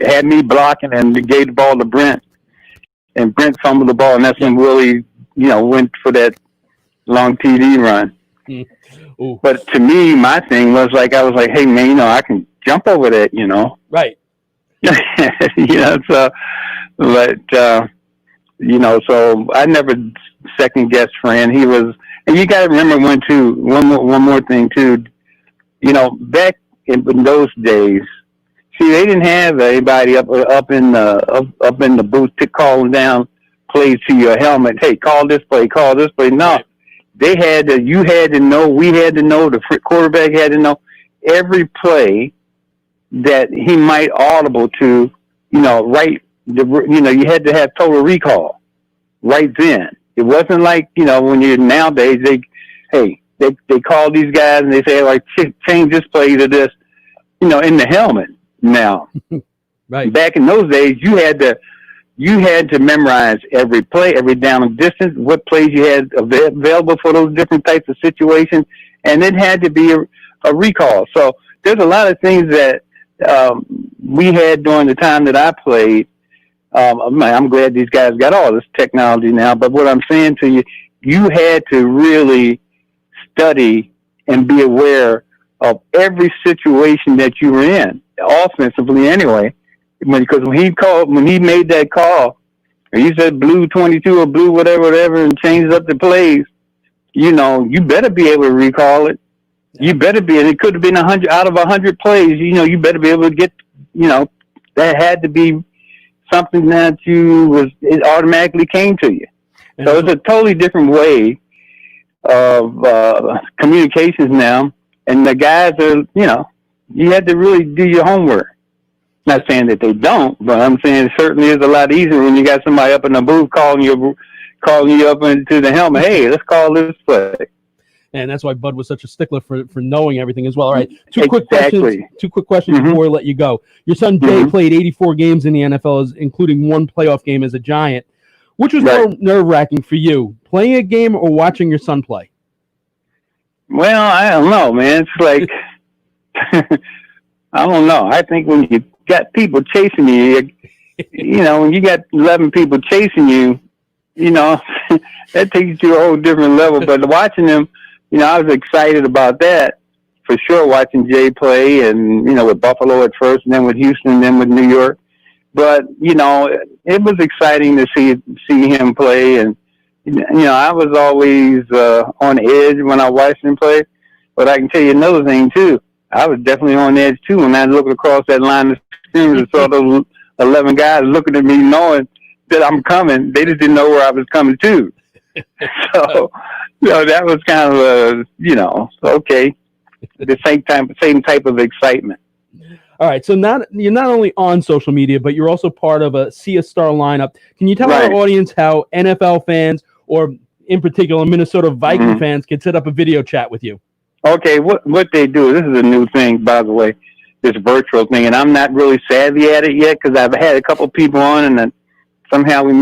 had me blocking and gave the ball to Brent. And Brent fumbled the ball, and that's when Willie, went for that long TD run. But to me, my thing was like, I was like, hey, man, I can jump over that, Right. So I never second guessed Fran. He was, and you got to remember one more thing too, back in those days, see, they didn't have anybody up in the booth to calling down plays to your helmet. Hey, call this play. No. Right. We had to know, the quarterback had to know every play that he might audible to, you had to have total recall right then. It wasn't like, when you're nowadays, they call these guys and they say, like, change this play to this, in the helmet now. Right. Back in those days, you had to memorize every play, every down and distance, what plays you had available for those different types of situations, and it had to be a recall. So there's a lot of things that we had during the time that I played. I'm glad these guys got all this technology now, but what I'm saying to you, you had to really study and be aware of every situation that you were in, offensively anyway. Because when he made that call, or he said blue 22 or blue whatever, and changed up the plays, you better be able to recall it. You better be, and it could have been 100 out of 100 plays. You better be able to get, that had to be something that it automatically came to you. So it's a totally different way of communications now. And the guys are, you had to really do your homework. Not saying that they don't, but I'm saying it certainly is a lot easier when you got somebody up in the booth calling you up into the helmet. Hey, let's call this play. And that's why Bud was such a stickler for knowing everything as well. All right, two quick questions before we let you go. Your son Jay played 84 games in the NFL, including one playoff game as a Giant. Which was more nerve-wracking for you, playing a game or watching your son play? Well, I don't know, man. It's like, I don't know. I think when you got people chasing you, when you got 11 people chasing you, that takes you to a whole different level. But watching them, I was excited about that for sure, watching Jay play and, with Buffalo at first and then with Houston and then with New York. But, it was exciting to see him play. And, I was always on edge when I watched him play. But I can tell you another thing, too. I was definitely on edge, too, when I looked across that line of scrimmage and saw those 11 guys looking at me knowing that I'm coming. They just didn't know where I was coming to. So, that was kind of, okay, the same type of excitement. All right, so you're not only on social media, but you're also part of a See a Star lineup. Can you tell our audience how NFL fans, or in particular Minnesota Viking fans, can set up a video chat with you? Okay, what they do, this is a new thing, by the way, this virtual thing, and I'm not really savvy at it yet because I've had a couple people on, and then somehow I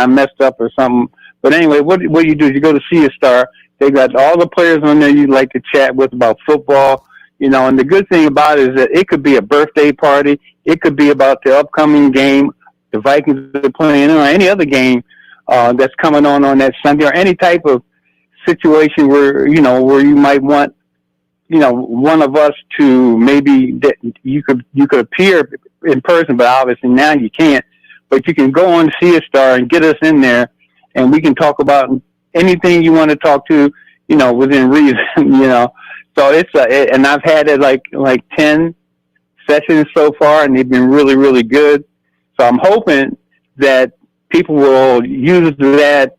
messed up or something. But anyway, what you do is you go to See a Star. They got all the players on there you'd like to chat with about football. And the good thing about it is that it could be a birthday party. It could be about the upcoming game the Vikings are playing, or any other game that's coming on that Sunday, or any type of situation where you might want, one of us to maybe that you could appear in person, but obviously now you can't. But you can go on See a Star and get us in there, and we can talk about anything you want to talk to, within reason, So and I've had it like 10 sessions so far, and they've been really, really good. So I'm hoping that people will use that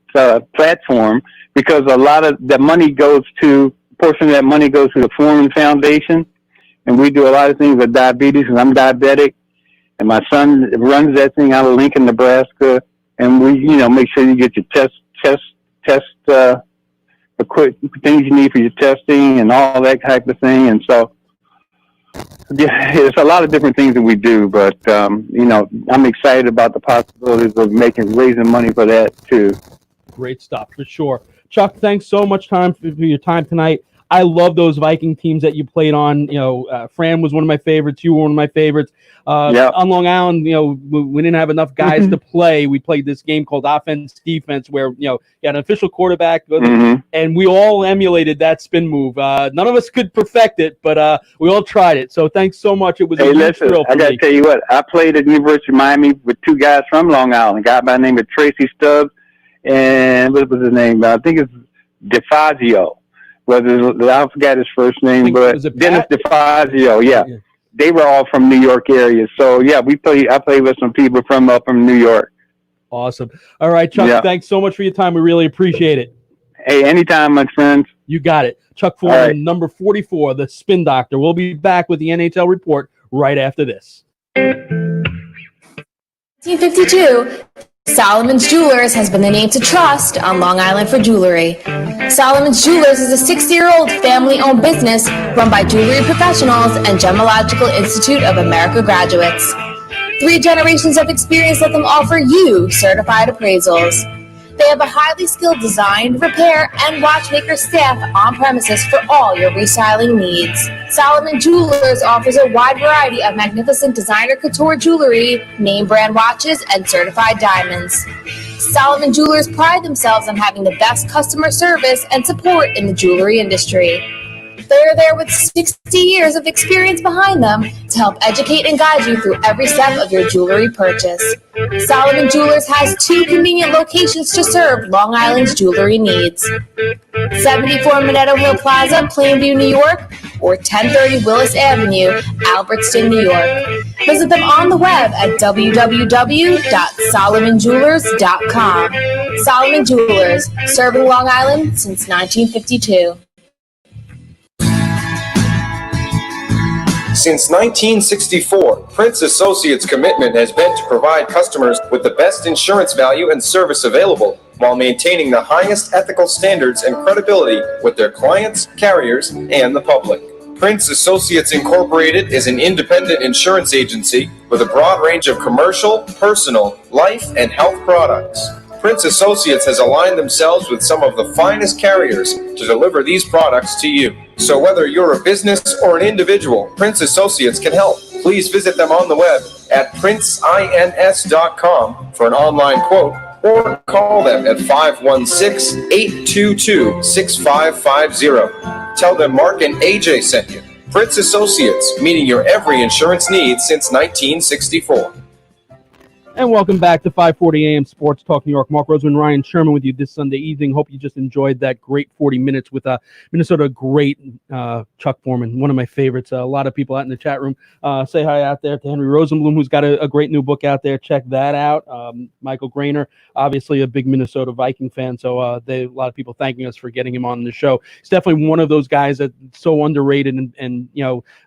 platform, because a lot of the money portion of that money goes to the Foreman Foundation, and we do a lot of things with diabetes, and I'm diabetic, and my son runs that thing out of Lincoln, Nebraska, and we, make sure you get your test things you need for your testing and all that type of thing. And so, it's a lot of different things that we do, but, I'm excited about the possibilities of raising money for that too. Great stuff, for sure. Chuck, thanks so much for your time tonight. I love those Viking teams that you played on. Fran was one of my favorites. You were one of my favorites. On Long Island, we didn't have enough guys to play. We played this game called offense defense, where you had an official quarterback, and we all emulated that spin move. None of us could perfect it, but we all tried it. So thanks so much. It was a huge thrill for me. I got to tell you what. I played at the University of Miami with two guys from Long Island. A guy by the name of Tracy Stubbs, and what was his name? I think it's DeFazio. I forgot his first name, but Dennis DeFazio. Yeah. They were all from New York area. So yeah, I played with some people from New York. Awesome. All right, Chuck, thanks so much for your time. We really appreciate it. Hey, anytime, my friends. You got it. Chuck Foreman, number 44, the Spin Doctor. We'll be back with the NHL report right after this. 1952, Solomon's Jewelers has been the name to trust on Long Island for jewelry. Solomon's Jewelers is a 60-year-old family-owned business run by jewelry professionals and Gemological Institute of America graduates. 3 generations of experience let them offer you certified appraisals. They have a highly skilled design, repair, and watchmaker staff on premises for all your restyling needs. Solomon Jewelers offers a wide variety of magnificent designer couture jewelry, name brand watches, and certified diamonds. Solomon Jewelers pride themselves on having the best customer service and support in the jewelry industry. They are there with 60 years of experience behind them to help educate and guide you through every step of your jewelry purchase. Solomon Jewelers has 2 convenient locations to serve Long Island's jewelry needs. 74 Minetto Hill Plaza, Plainview, New York, or 1030 Willis Avenue, Albertston, New York. Visit them on the web at www.solomonjewelers.com. Solomon Jewelers, serving Long Island since 1952. Since 1964, Prince Associates' commitment has been to provide customers with the best insurance value and service available, while maintaining the highest ethical standards and credibility with their clients, carriers, and the public. Prince Associates Incorporated is an independent insurance agency with a broad range of commercial, personal, life, and health products. Prince Associates has aligned themselves with some of the finest carriers to deliver these products to you. So whether you're a business or an individual, Prince Associates can help. Please visit them on the web at princeins.com for an online quote, or call them at 516-822-6550. Tell them Mark and AJ sent you. Prince Associates, meeting your every insurance need since 1964. And welcome back to 540 AM Sports Talk New York. Mark Roseman and Ryan Sherman with you this Sunday evening. Hope you just enjoyed that great 40 minutes with Minnesota great Chuck Foreman, one of my favorites. A lot of people out in the chat room say hi out there to Henry Rosenblum, who's got a great new book out there. Check that out. Michael Grainer, obviously a big Minnesota Viking fan, so a lot of people thanking us for getting him on the show. He's definitely one of those guys that's so underrated and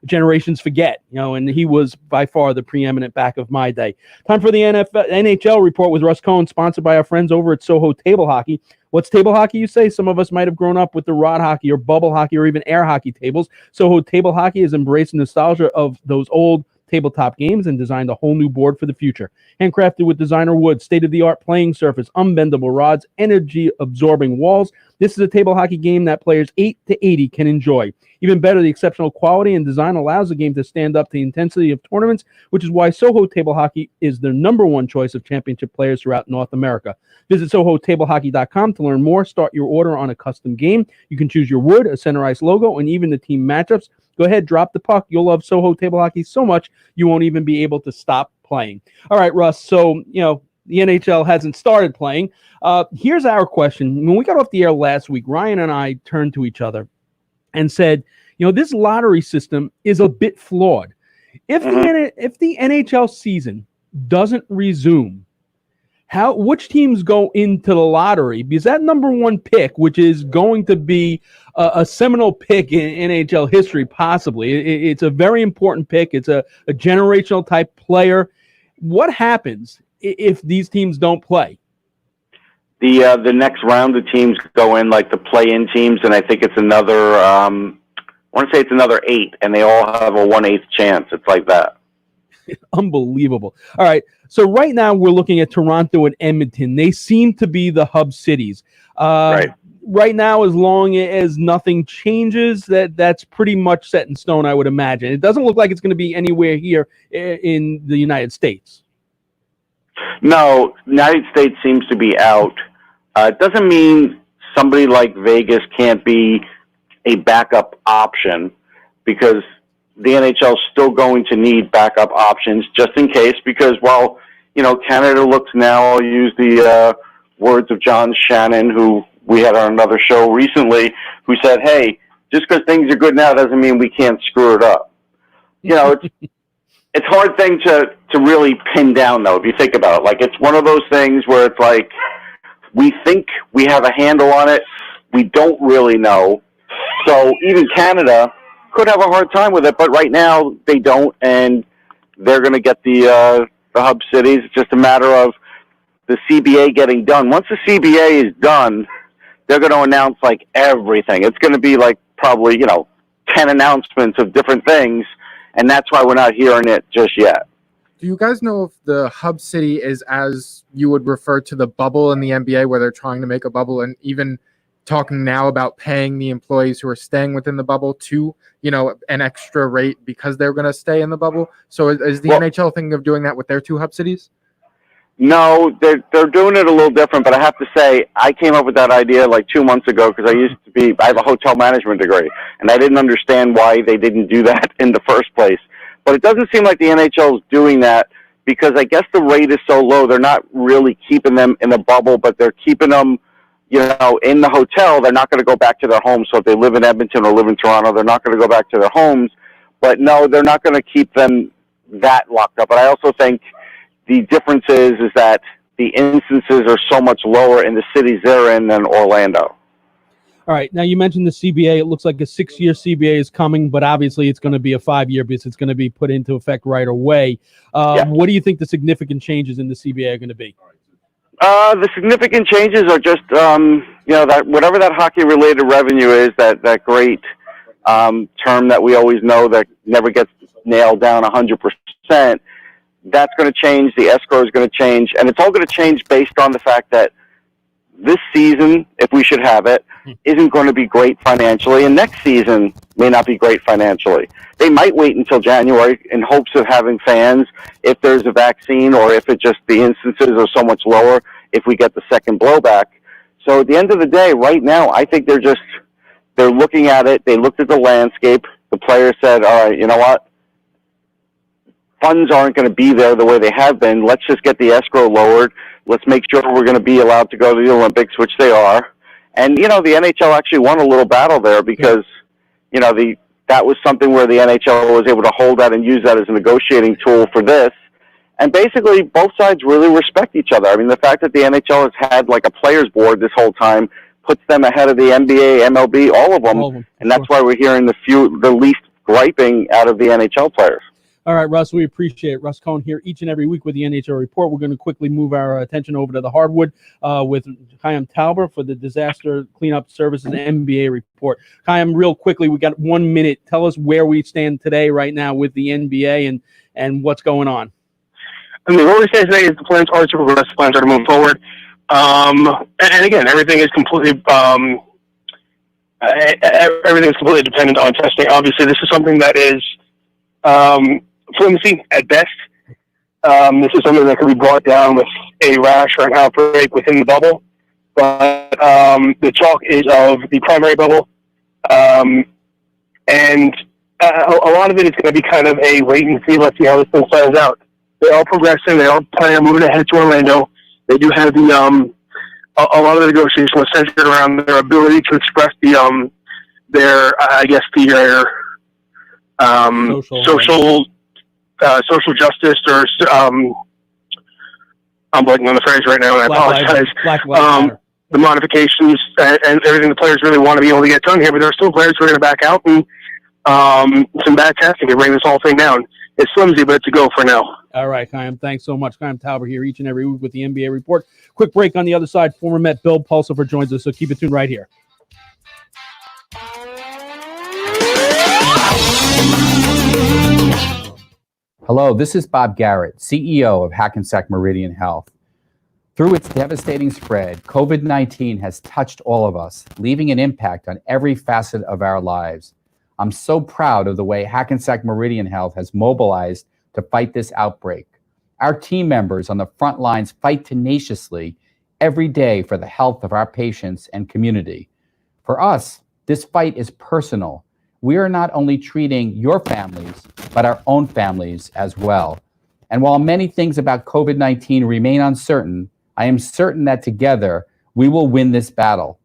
generations forget, and he was by far the preeminent back of my day. Time for the NHL report with Russ Cohen, sponsored by our friends over at Soho Table Hockey. What's table hockey, you say? Some of us might have grown up with the rod hockey or bubble hockey or even air hockey tables. Soho Table Hockey has embraced nostalgia of those old tabletop games and designed a whole new board for the future. Handcrafted with designer wood, state-of-the-art playing surface, unbendable rods, energy-absorbing walls, this is a table hockey game that players 8 to 80 can enjoy. Even better, the exceptional quality and design allows the game to stand up to the intensity of tournaments, which is why Soho Table Hockey is the #1 choice of championship players throughout North America. Visit SohoTableHockey.com to learn more. Start your order on a custom game. You can choose your wood, a center ice logo, and even the team matchups. Go ahead, drop the puck. You'll love Soho Table Hockey so much you won't even be able to stop playing. All right, Russ, so, the NHL hasn't started playing. Here's our question. When we got off the air last week, Ryan and I turned to each other and said, this lottery system is a bit flawed. If the NHL season doesn't resume, which teams go into the lottery? Because that #1 pick, which is going to be a seminal pick in NHL history, possibly. It's a very important pick. It's a generational type player. What happens if these teams don't play? The next round of teams go in like the play-in teams, and I think it's another. I want to say it's another 8, and they all have a 1/8 chance. It's like that. Unbelievable. All right. So right now we're looking at Toronto and Edmonton. They seem to be the hub cities. Right now, as long as nothing changes, that's pretty much set in stone, I would imagine. It doesn't look like it's going to be anywhere here in the United States. No, United States seems to be out. It doesn't mean somebody like Vegas can't be a backup option, because the NHL is still going to need backup options just in case, because while, Canada looks now, I'll use the words of John Shannon, who we had on another show recently, who said, hey, just because things are good now doesn't mean we can't screw it up. It's a hard thing to really pin down, though, if you think about it. Like, it's one of those things where it's like, we think we have a handle on it. We don't really know. So even Canada could have a hard time with it, but right now they don't, and they're going to get the hub cities. It's just a matter of the CBA getting done. Once the CBA is done, they're going to announce, like, everything. It's going to be, like, probably, 10 announcements of different things, and that's why we're not hearing it just yet. Do you guys know if the hub city is as you would refer to the bubble in the NBA, where they're trying to make a bubble, and even talking now about paying the employees who are staying within the bubble to, an extra rate because they're going to stay in the bubble? So is the NHL thinking of doing that with their 2 hub cities? No, they're doing it a little different, but I have to say, I came up with that idea like 2 months ago because I have a hotel management degree, and I didn't understand why they didn't do that in the first place. But it doesn't seem like the NHL is doing that because I guess the rate is so low, they're not really keeping them in a bubble, but they're keeping them, in the hotel, they're not going to go back to their homes. So if they live in Edmonton or live in Toronto, they're not going to go back to their homes. But no, they're not going to keep them that locked up. But I also think the difference is that the instances are so much lower in the cities they're in than Orlando. All right. Now, you mentioned the CBA. It looks like a 6-year CBA is coming, but obviously it's going to be a 5-year because it's going to be put into effect right away. What do you think the significant changes in the CBA are going to be? The significant changes are just, that whatever that hockey-related revenue is, that great term that we always know that never gets nailed down 100%, that's going to change. The escrow is going to change, and it's all going to change based on the fact that this season, if we should have it, isn't going to be great financially, and next season may not be great financially. They might wait until January in hopes of having fans if there's a vaccine, or if the instances are so much lower if we get the second blowback. So at the end of the day, right now, I think they're looking at it. They looked at the landscape. The players said, all right, you know what? Funds aren't going to be there the way they have been. Let's just get the escrow lowered. Let's make sure we're going to be allowed to go to the Olympics, which they are. And, the NHL actually won a little battle there because, that was something where the NHL was able to hold that and use that as a negotiating tool for this. And basically, both sides really respect each other. I mean, the fact that the NHL has had like a players board this whole time puts them ahead of the NBA, MLB, all of them. And that's why we're hearing the least griping out of the NHL players. All right, Russ, we appreciate it. Russ Cohen here each and every week with the NHL Report. We're going to quickly move our attention over to the hardwood with Chaim Tauber for the Disaster Cleanup Services NBA Report. Chaim, real quickly, we got 1 minute. Tell us where we stand today right now with the NBA and what's going on. I mean, what we say today is the plans are to progress, the plans are to move forward. And again, everything is completely dependent on testing. Obviously, this is something that is flimsy at best. This is something that can be brought down with a rash or an outbreak within the bubble. But the talk is of the primary bubble. And a lot of it is going to be kind of a wait and see. Let's see how this thing plays out. They are progressing. They are planning on moving ahead to Orlando. They do have a lot of the negotiation was centered around their ability to express their social justice, or I'm blanking on the phrase right now, and I apologize. The modifications and everything the players really want to be able to get done here, but there are still players who are going to back out, and some bad testing can bring this whole thing down. It's flimsy, but it's a go for now. All right, Chaim, thanks so much. Chaim Tauber here each and every week with the NBA Report. Quick break on the other side. Former Met Bill Pulsipher joins us, so keep it tuned right here. Hello, this is Bob Garrett, CEO of Hackensack Meridian Health. Through its devastating spread, COVID-19 has touched all of us, leaving an impact on every facet of our lives. I'm so proud of the way Hackensack Meridian Health has mobilized to fight this outbreak. Our team members on the front lines fight tenaciously every day for the health of our patients and community. For us, this fight is personal. We are not only treating your families, but our own families as well. And while many things about COVID-19 remain uncertain, I am certain that together we will win this battle.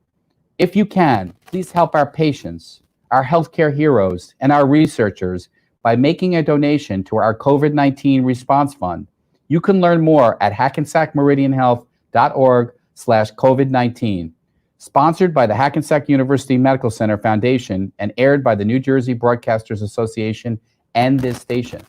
If you can, please help our patients, our healthcare heroes, and our researchers by making a donation to our COVID-19 response fund. You can learn more at hackensackmeridianhealth.org/COVID-19. Sponsored by the Hackensack University Medical Center Foundation and aired by the New Jersey Broadcasters Association and this station.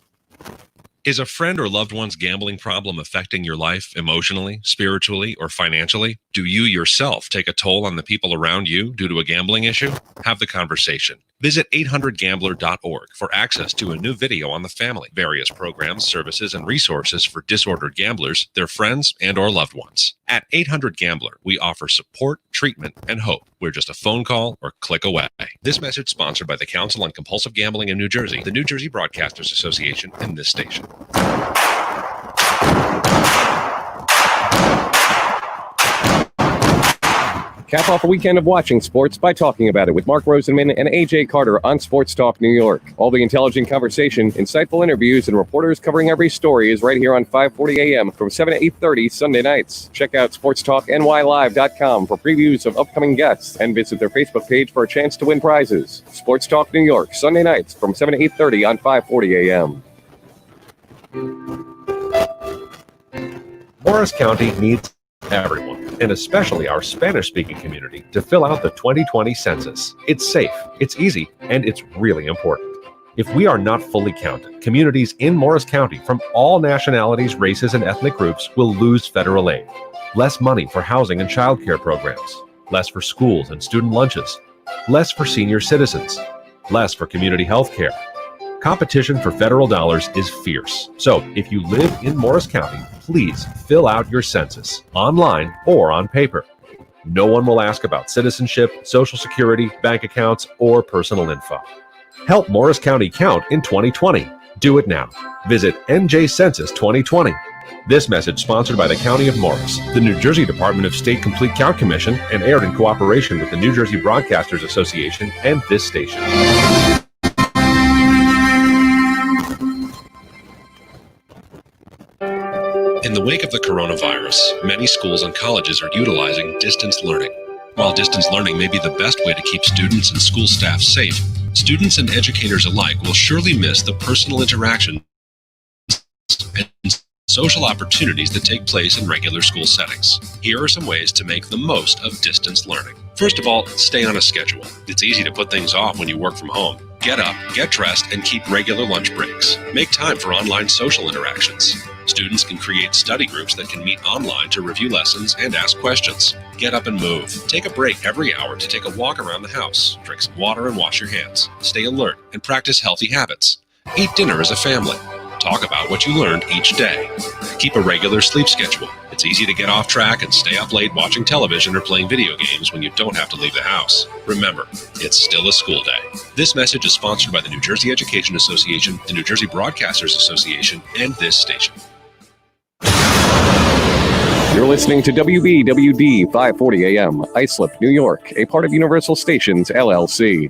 Is a friend or loved one's gambling problem affecting your life emotionally, spiritually, or financially? Do you yourself take a toll on the people around you due to a gambling issue? Have the conversation. Visit 800gambler.org for access to a new video on the family, various programs, services, and resources for disordered gamblers, their friends, and or loved ones. At 800-GAMBLER, we offer support, treatment, and hope. We're just a phone call or click away. This message sponsored by the Council on Compulsive Gambling in New Jersey, the New Jersey Broadcasters Association, and this station. Cap off a weekend of watching sports by talking about it with Mark Rosenman and AJ Carter on Sports Talk New York. All the intelligent conversation, insightful interviews, and reporters covering every story is right here on 540 AM from 7 to 8:30 Sunday nights. Check out sportstalknylive.com for previews of upcoming guests and visit their Facebook page for a chance to win prizes. Sports Talk New York, Sunday nights from 7 to 8:30 on 540 AM. Morris County needs everyone, and especially our Spanish-speaking community, to fill out the 2020 census. It's safe, it's easy, and it's really important. If we are not fully counted, communities in Morris County from all nationalities, races, and ethnic groups will lose federal aid. Less money for housing and childcare programs, less for schools and student lunches, less for senior citizens, less for community health care. Competition for federal dollars is fierce. So if you live in Morris County, please fill out your census online or on paper. No one will ask about citizenship, Social Security, bank accounts, or personal info. Help Morris County count in 2020. Do it now. Visit NJ Census 2020. This message sponsored by the County of Morris, the New Jersey Department of State Complete Count Commission, and aired in cooperation with the New Jersey Broadcasters Association and this station. In the wake of the coronavirus, many schools and colleges are utilizing distance learning. While distance learning may be the best way to keep students and school staff safe, students and educators alike will surely miss the personal interaction and social opportunities that take place in regular school settings. Here are some ways to make the most of distance learning. First of all, stay on a schedule. It's easy to put things off when you work from home. Get up, get dressed, and keep regular lunch breaks. Make time for online social interactions. Students can create study groups that can meet online to review lessons and ask questions. Get up and move. Take a break every hour to take a walk around the house. Drink some water and wash your hands. Stay alert and practice healthy habits. Eat dinner as a family. Talk about what you learned each day. Keep a regular sleep schedule. It's easy to get off track and stay up late watching television or playing video games when you don't have to leave the house. Remember, it's still a school day. This message is sponsored by the New Jersey Education Association, the New Jersey Broadcasters Association, and this station. You're listening to WBWD 540 AM, Islip, New York, a part of Universal Stations, LLC.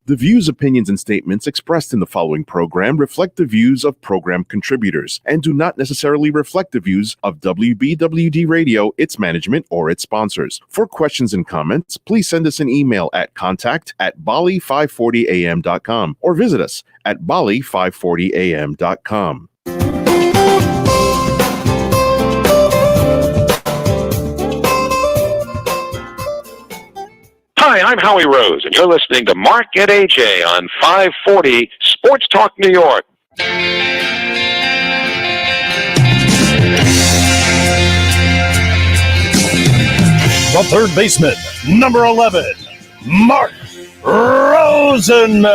The views, opinions, and statements expressed in the following program reflect the views of program contributors and do not necessarily reflect the views of WBWD Radio, its management, or its sponsors. For questions and comments, please send us an email at contact@bali540am.com or visit us at bali540am.com. Hi, I'm Howie Rose, and you're listening to Mark and AJ on 540 Sports Talk New York. The third baseman, number 11, Mark Rosenman.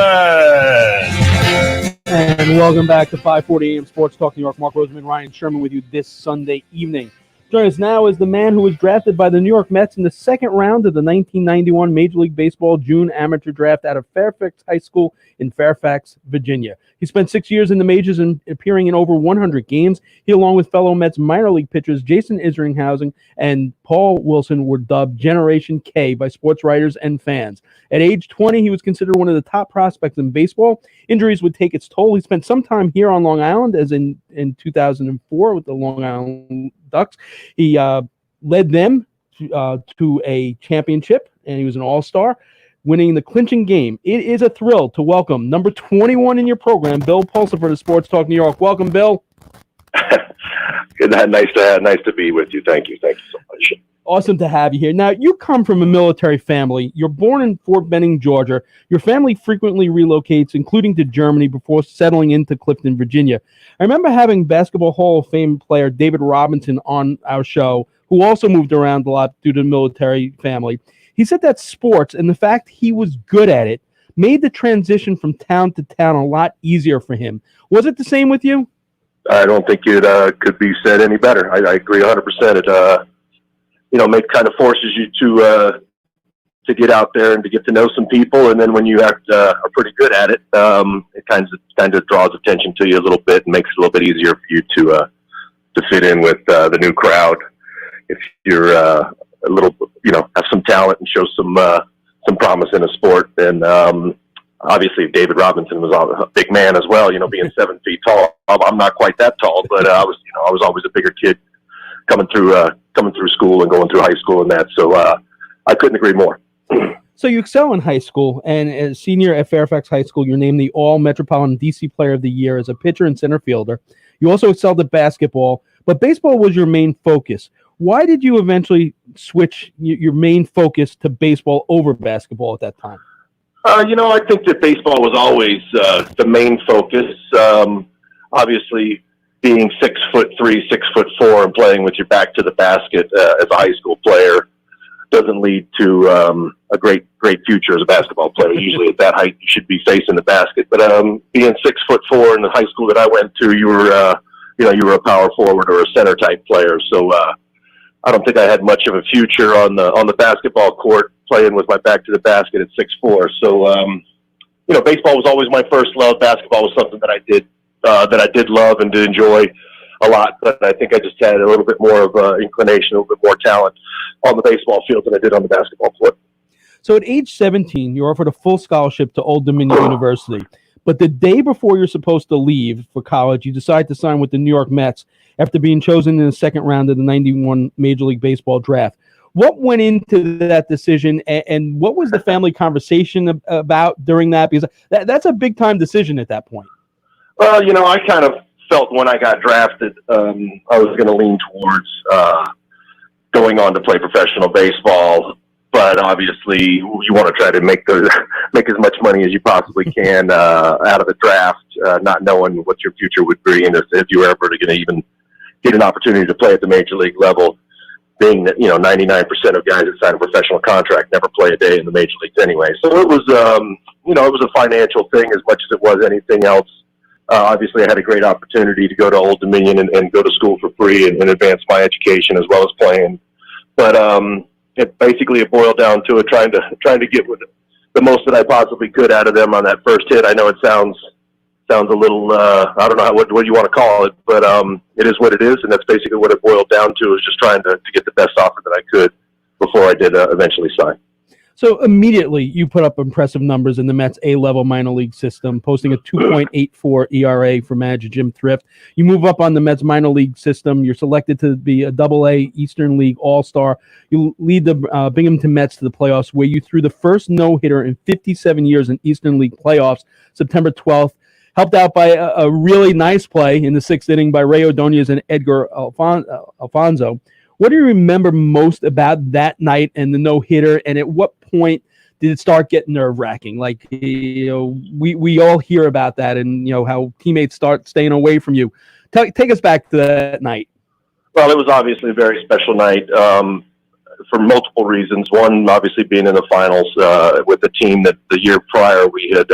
And welcome back to 540 AM Sports Talk New York. Mark Rosenman, Ryan Sherman with you this Sunday evening. Joining us now is the man who was drafted by the New York Mets in the second round of the 1991 Major League Baseball June Amateur Draft out of Fairfax High School in Fairfax, Virginia. He spent 6 years in the majors and appearing in over 100 games. He, along with fellow Mets minor league pitchers Jason Isringhausen and Paul Wilson, were dubbed Generation K by sports writers and fans. At age 20, he was considered one of the top prospects in baseball. Injuries would take its toll. He spent some time here on Long Island, as in 2004 with the Long Island Ducks. He led them to a championship, and he was an all-star, winning the clinching game. It is a thrill to welcome number 21 in your program, Bill Pulsipher, to Sports Talk New York. Welcome, Bill. Good night. Nice to be with you. Thank you so much. Awesome to have you here. Now, you come from a military family. You're born in Fort Benning, Georgia. Your family frequently relocates, including to Germany, before settling into Clifton, Virginia. I remember having Basketball Hall of Fame player David Robinson on our show, who also moved around a lot due to the military family. He said that sports and the fact he was good at it made the transition from town to town a lot easier for him. Was it the same with you? I don't think it could be said any better. I agree 100%. It kind of forces you to get out there and to get to know some people, and then when you are pretty good at it, it kind of draws attention to you a little bit and makes it a little bit easier for you to fit in with the new crowd. If you're a little, have some talent and show some promise in a sport. And obviously David Robinson was a big man as well, being 7 feet tall. I'm not quite that tall, but I was always a bigger kid coming through school and going through high school and that. So I couldn't agree more. So you excel in high school, and as senior at Fairfax High School, you're named the All-Metropolitan DC Player of the Year as a pitcher and center fielder. You also excelled at basketball, but baseball was your main focus. Why did you eventually switch your main focus to baseball over basketball at that time? I think that baseball was always the main focus. Obviously, being 6'3", 6'4", and playing with your back to the basket as a high school player doesn't lead to a great future as a basketball player. Usually at that height, you should be facing the basket. But being 6'4" in the high school that I went to, you were a power forward or a center type player. So I don't think I had much of a future on the basketball court playing with my back to the basket at 6'4". So baseball was always my first love. Basketball was something that I did love and did enjoy a lot, but I think I just had a little bit more of inclination, a little bit more talent on the baseball field than I did on the basketball court. So at age 17, you're offered a full scholarship to Old Dominion University. But the day before you're supposed to leave for college, you decide to sign with the New York Mets after being chosen in the second round of the 91 Major League Baseball draft. What went into that decision, and what was the family conversation about during that? Because that's a big-time decision at that point. Well, I kind of felt when I got drafted, I was going to lean towards going on to play professional baseball. But obviously, you want to try to make as much money as you possibly can out of the draft, not knowing what your future would be, and if you were ever going to even get an opportunity to play at the major league level. Being that 99% of guys that sign a professional contract never play a day in the major leagues anyway. So it was it was a financial thing as much as it was anything else. Obviously, I had a great opportunity to go to Old Dominion and go to school for free and advance my education as well as playing. But it boiled down to it trying to get the most that I possibly could out of them on that first hit. I know it sounds a little I don't know what you want to call it, but it is what it is, and that's basically what it boiled down to, is just trying to get the best offer that I could before I did eventually sign. So immediately you put up impressive numbers in the Mets A-level minor league system, posting a 2.84 ERA for manager Jim Thrift. You move up on the Mets minor league system. You're selected to be a Double-A Eastern League All-Star. You lead the Binghamton Mets to the playoffs, where you threw the first no-hitter in 57 years in Eastern League playoffs, September 12th. Helped out by a really nice play in the sixth inning by Ray Ordonez and Edgar Alfonso. What do you remember most about that night and the no-hitter, and at what point did it start getting nerve-wracking? Like, we all hear about that, and how teammates start staying away from you. Take us back to that night. Well, it was obviously a very special night for multiple reasons. One, obviously being in the finals with the team that the year prior we had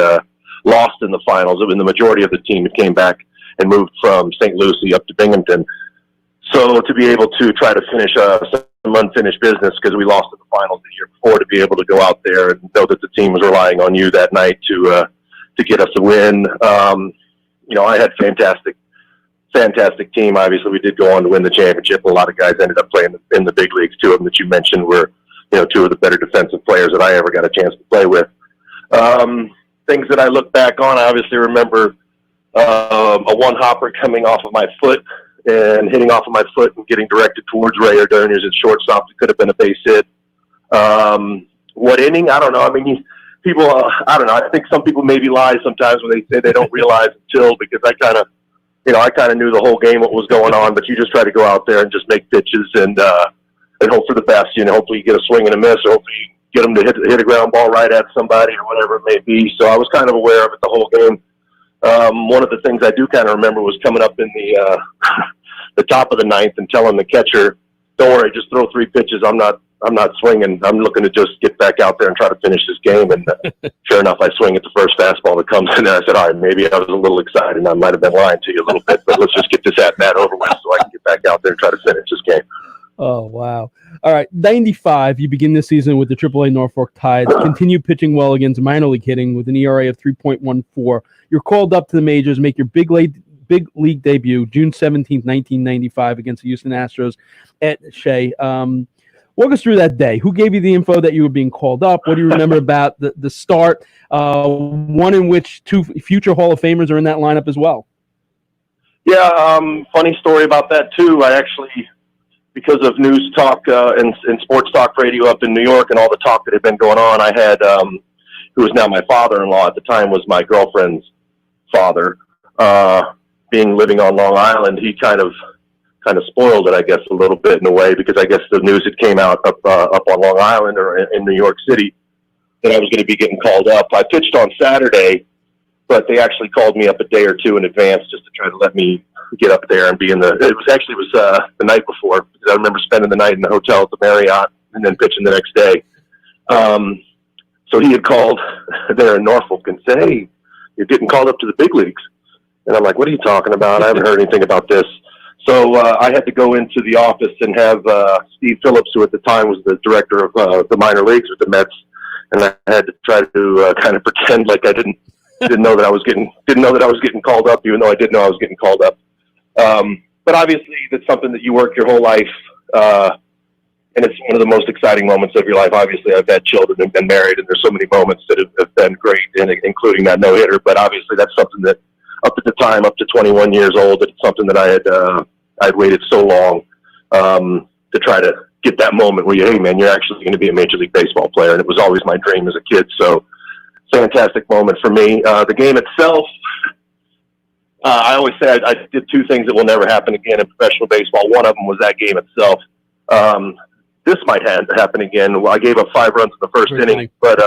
lost in the finals. In the majority of the team, it came back and moved from St. Lucie up to Binghamton. So to be able to try to finish some unfinished business because we lost in the finals the year before, to be able to go out there and know that the team was relying on you that night to get us a win. I had fantastic team. Obviously, we did go on to win the championship. A lot of guys ended up playing in the big leagues. Two of them that you mentioned were, two of the better defensive players that I ever got a chance to play with. Things that I look back on, I obviously remember a one-hopper coming off of my foot and hitting off of my foot and getting directed towards Ray Ordonez at shortstop. It could have been a base hit. What inning? I don't know. I mean, people, I don't know. I think some people maybe lie sometimes when they say they don't realize until, because I kind of knew the whole game, what was going on, but you just try to go out there and just make pitches and hope for the best. Hopefully you get a swing and a miss, or hopefully you get them to hit a ground ball right at somebody or whatever it may be. So I was kind of aware of it the whole game. One of the things I do kind of remember was coming up in the top of the ninth and telling the catcher, "Don't worry, just throw 3 pitches. I'm not swinging. I'm looking to just get back out there and try to finish this game." And sure enough, I swing at the first fastball that comes in, and I said, "All right, maybe I was a little excited, and I might have been lying to you a little bit, but let's just get this at bat over with so I can get back out there and try to finish this game." Oh, wow. All right, 95, you begin the season with the AAA Norfolk Tides, continue pitching well against minor league hitting with an ERA of 3.14. You're called up to the majors, make your big league debut June 17th, 1995 against the Houston Astros at Shea. Walk us through that day. Who gave you the info that you were being called up? What do you remember about the start? One in which 2 future Hall of Famers are in that lineup as well. Yeah, funny story about that too. I actually, because of news talk and sports talk radio up in New York and all the talk that had been going on, I had who was now my father-in-law at the time was my girlfriend's father. Being living on Long Island, he kind of spoiled it, I guess, a little bit in a way, because I guess the news had came out up on Long Island or in New York City that I was going to be getting called up. I pitched on Saturday, but they actually called me up a day or two in advance just to try to let me get up there and be in the. It was the night before, because I remember spending the night in the hotel at the Marriott and then pitching the next day. So he had called there in Norfolk and said, "Hey, you're getting called up to the big leagues." And I'm like, "What are you talking about? I haven't heard anything about this." So I had to go into the office and have Steve Phillips, who at the time was the director of the minor leagues with the Mets, and I had to try to kind of pretend like I didn't know that I was getting called up, even though I did know I was getting called up. But obviously, that's something that you work your whole life, and it's one of the most exciting moments of your life. Obviously, I've had children and been married, and there's so many moments that have been great, including that no hitter. But obviously, that's something that, up at the time, up to 21 years old, it's something that I'd waited so long to try to get that moment where hey man, you're actually going to be a Major League Baseball player, and it was always my dream as a kid. So, fantastic moment for me. The game itself, I always say I did 2 things that will never happen again in professional baseball. One of them was that game itself. This might happen again. Well, I gave up 5 runs in the first inning, but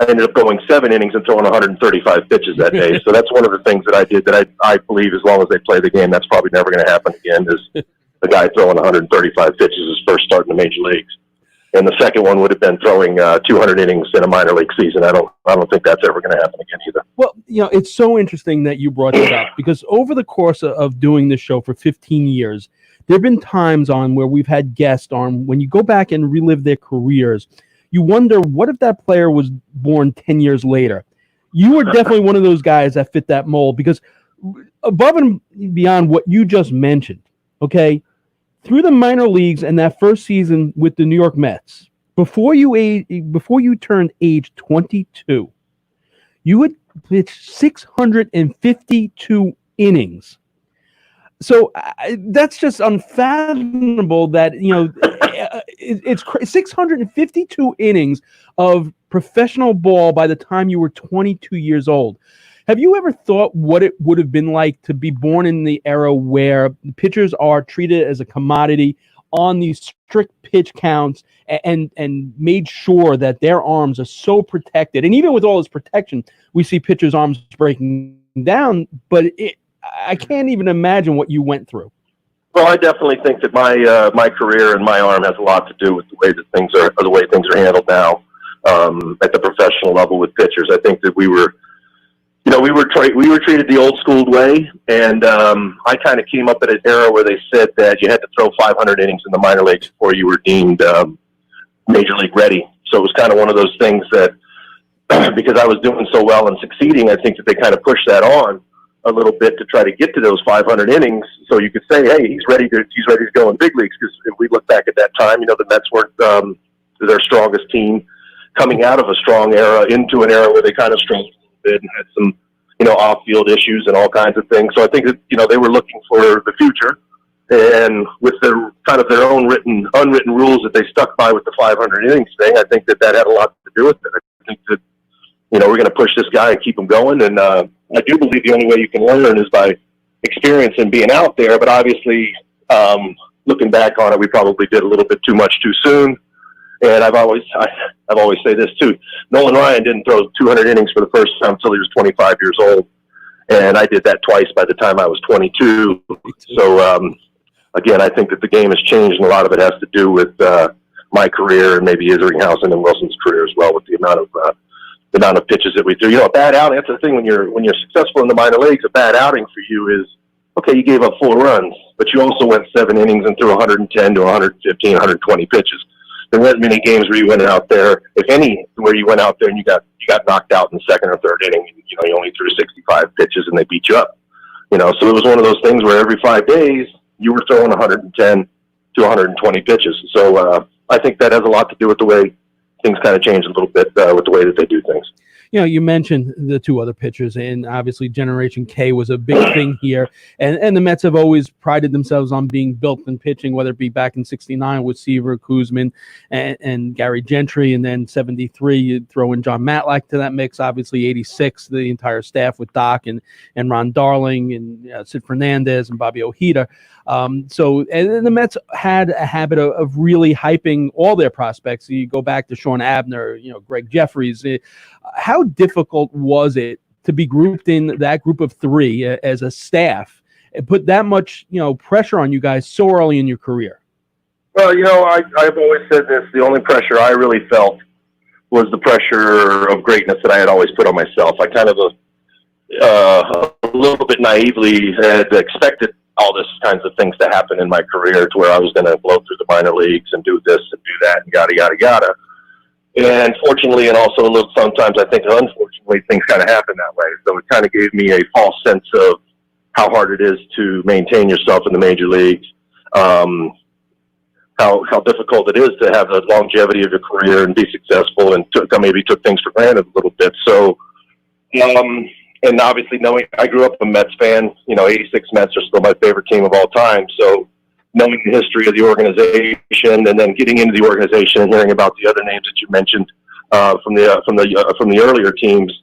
I ended up going 7 innings and throwing 135 pitches that day. So that's one of the things that I did that I believe, as long as they play the game, that's probably never going to happen again, is the guy throwing 135 pitches his first start in the major leagues. And the second one would have been throwing 200 innings in a minor league season. I don't think that's ever going to happen again either. Well, it's so interesting that you brought that up, because over the course of doing this show for 15 years, there have been times on where we've had guests on, when you go back and relive their careers, you wonder, what if that player was born 10 years later? You were definitely one of those guys that fit that mold, because above and beyond what you just mentioned, okay, through the minor leagues and that first season with the New York Mets, before you turned age 22, you had pitched 652 innings. So that's just unfathomable that, it's 652 innings of professional ball by the time you were 22 years old. Have you ever thought what it would have been like to be born in the era where pitchers are treated as a commodity on these strict pitch counts and made sure that their arms are so protected? And even with all this protection, we see pitchers' arms breaking down, but I can't even imagine what you went through. Well, I definitely think that my career and my arm has a lot to do with the way things are handled now at the professional level with pitchers. I think that we were treated the old school way, and I kind of came up at an era where they said that you had to throw 500 innings in the minor leagues before you were deemed major league ready. So it was kind of one of those things that, because I was doing so well and succeeding, I think that they kind of pushed that on a little bit to try to get to those 500 innings, so you could say, hey, he's ready to go in big leagues. Because if we look back at that time, the Mets weren't their strongest team, coming out of a strong era into an era where they kind of struggled a little bit and had some off-field issues and all kinds of things. So I think that they were looking for the future, and with their kind of their own unwritten rules that they stuck by with the 500 innings thing, I think that had a lot to do with it. I think that we're going to push this guy and keep him going, and I do believe the only way you can learn is by experience and being out there. But obviously, looking back on it, we probably did a little bit too much too soon. And I've always say this too: Nolan Ryan didn't throw 200 innings for the first time until he was 25 years old, and I did that twice by the time I was 22. So again, I think that the game has changed, and a lot of it has to do with my career and maybe Isringhausen and Wilson's career as well, with the amount of pitches that we threw. A bad outing, that's the thing when you're successful in the minor leagues. A bad outing for you is, okay, you gave up 4 runs, but you also went 7 innings and threw 110 to 115, 120 pitches. There weren't many games where you went out there, if any, where you went out there and you got knocked out in the second or third inning. You only threw 65 pitches and they beat you up. So it was one of those things where every 5 days you were throwing 110, to 120 pitches. So I think that has a lot to do with the way things kind of change a little bit with the way that they do things. You know, you mentioned the two other pitchers, and obviously Generation K was a big thing here. And the Mets have always prided themselves on being built in pitching, whether it be back in '69 with Seaver, Kuzman, and Gary Gentry, and then '73 you throw in John Matlack to that mix. Obviously '86 the entire staff with Doc and Ron Darling and Sid Fernandez and Bobby Ojeda. And the Mets had a habit of really hyping all their prospects. You go back to Sean Abner, Greg Jeffries. How difficult was it to be grouped in that group of three as a staff and put that much, pressure on you guys so early in your career? Well, I've always said this. The only pressure I really felt was the pressure of greatness that I had always put on myself. I kind of a little bit naively had expected all this kinds of things to happen in my career, to where I was going to blow through the minor leagues and do this and do that and yada, yada, yada. And fortunately, and also a little, sometimes I think unfortunately, things kind of happen that way. So it kind of gave me a false sense of how hard it is to maintain yourself in the major leagues, how difficult it is to have the longevity of your career and be successful, and maybe took things for granted a little bit. So, and obviously knowing I grew up a Mets fan, 86 Mets are still my favorite team of all time. So knowing the history of the organization, and then getting into the organization and hearing about the other names that you mentioned from the earlier teams,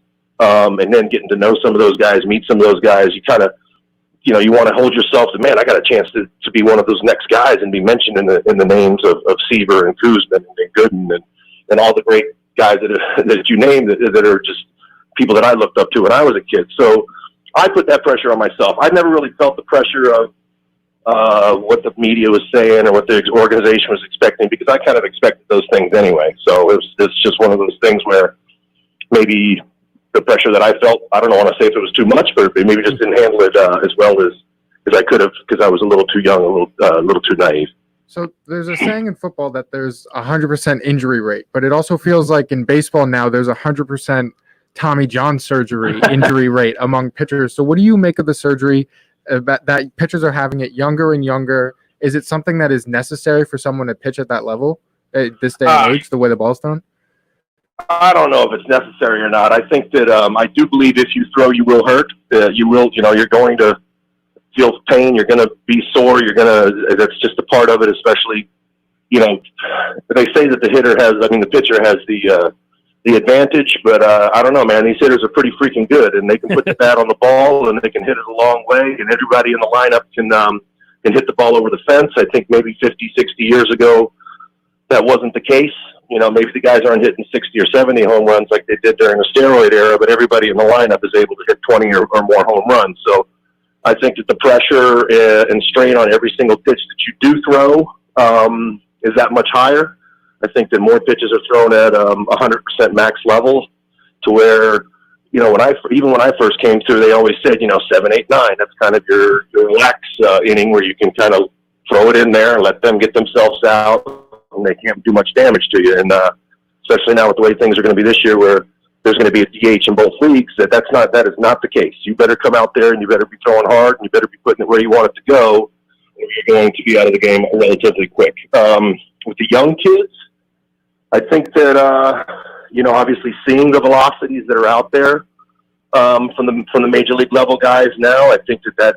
and then getting to know some of those guys, meet some of those guys, you kind of, you want to hold yourself to, man, I got a chance to be one of those next guys and be mentioned in the names of Seaver and Kuzman and Gooden and all the great guys that you named that are just people that I looked up to when I was a kid. So I put that pressure on myself. I never really felt the pressure of what the media was saying or what the organization was expecting, because I kind of expected those things anyway. So it's just one of those things where maybe the pressure that I felt, I don't want to say if it was too much, but maybe just didn't handle it as well as I could have, because I was a little too young, a little too naive. So there's a saying in football that there's 100% injury rate, but it also feels like in baseball now there's 100% Tommy John surgery injury rate among pitchers. So what do you make of the surgery that pitchers are having it younger and younger? Is it something that is necessary for someone to pitch at that level at this day and age, the way the ball's thrown? I don't know if it's necessary or not. I think that I do believe if you throw, you will hurt. You will, you're going to feel pain. You're going to be sore. That's just a part of it, especially, they say that the pitcher has the advantage, but I don't know, man. These hitters are pretty freaking good, and they can put the bat on the ball, and they can hit it a long way, and everybody in the lineup can hit the ball over the fence. I think maybe 50, 60 years ago, that wasn't the case. Maybe the guys aren't hitting 60 or 70 home runs like they did during the steroid era, but everybody in the lineup is able to hit 20 or more home runs. So I think that the pressure and strain on every single pitch that you do throw is that much higher. I think that more pitches are thrown at 100% max level, to where, when I first came through, they always said, 7, 8, 9. That's kind of your relax inning where you can kind of throw it in there and let them get themselves out, and they can't do much damage to you. And especially now with the way things are going to be this year, where there's going to be a DH in both leagues, that is not the case. You better come out there and you better be throwing hard, and you better be putting it where you want it to go, or you're going to be out of the game relatively quick. With the young kids, I think that obviously seeing the velocities that are out there from the major league level guys now, I think that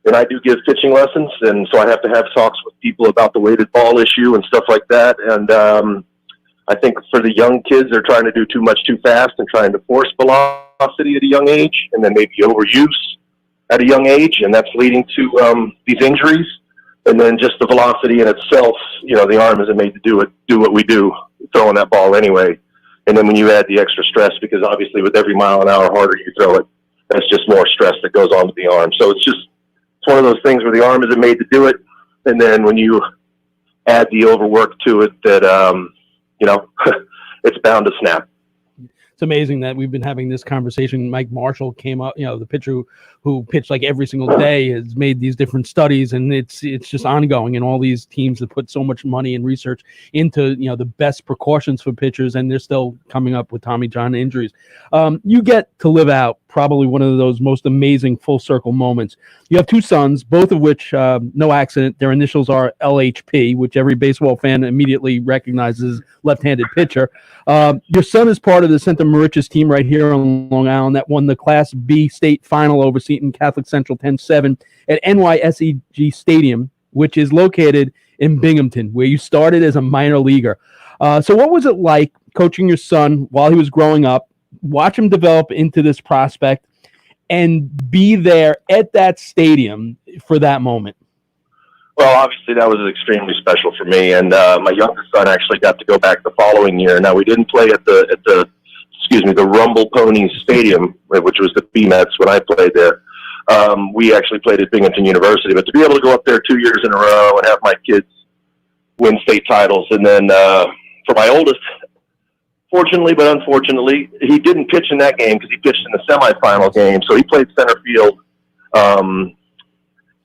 and I do give pitching lessons, and so I have to have talks with people about the weighted ball issue and stuff like that. And I think for the young kids, they're trying to do too much too fast and trying to force velocity at a young age, and then maybe overuse at a young age, and that's leading to these injuries. And then just the velocity in itself, the arm isn't made to do what we do, throwing that ball anyway. And then when you add the extra stress, because obviously with every mile an hour harder you throw it, that's just more stress that goes onto the arm. So it's one of those things where the arm isn't made to do it. And then when you add the overwork to it, that, it's bound to snap. It's amazing that we've been having this conversation. Mike Marshall came up, the pitcher who pitched like every single day, has made these different studies, and it's just ongoing. And all these teams that put so much money and research into, the best precautions for pitchers, and they're still coming up with Tommy John injuries. You get to live out probably one of those most amazing full circle moments. You have two sons, both of which, no accident, their initials are LHP, which every baseball fan immediately recognizes left-handed pitcher. Your son is part of the Center Moriches team right here on Long Island that won the Class B state final over Seton Catholic Central 10-7 at NYSEG Stadium, which is located in Binghamton, where you started as a minor leaguer. So what was it like coaching your son while he was growing up, watch him develop into this prospect, and be there at that stadium for that moment? Well, obviously that was extremely special for me, and my youngest son actually got to go back the following year. Now, we didn't play at the Rumble Ponies Stadium, which was the B-Mets when I played there. We actually played at Binghamton University, but to be able to go up there 2 years in a row and have my kids win state titles, and then for my oldest, fortunately but unfortunately, he didn't pitch in that game because he pitched in the semifinal game, so he played center field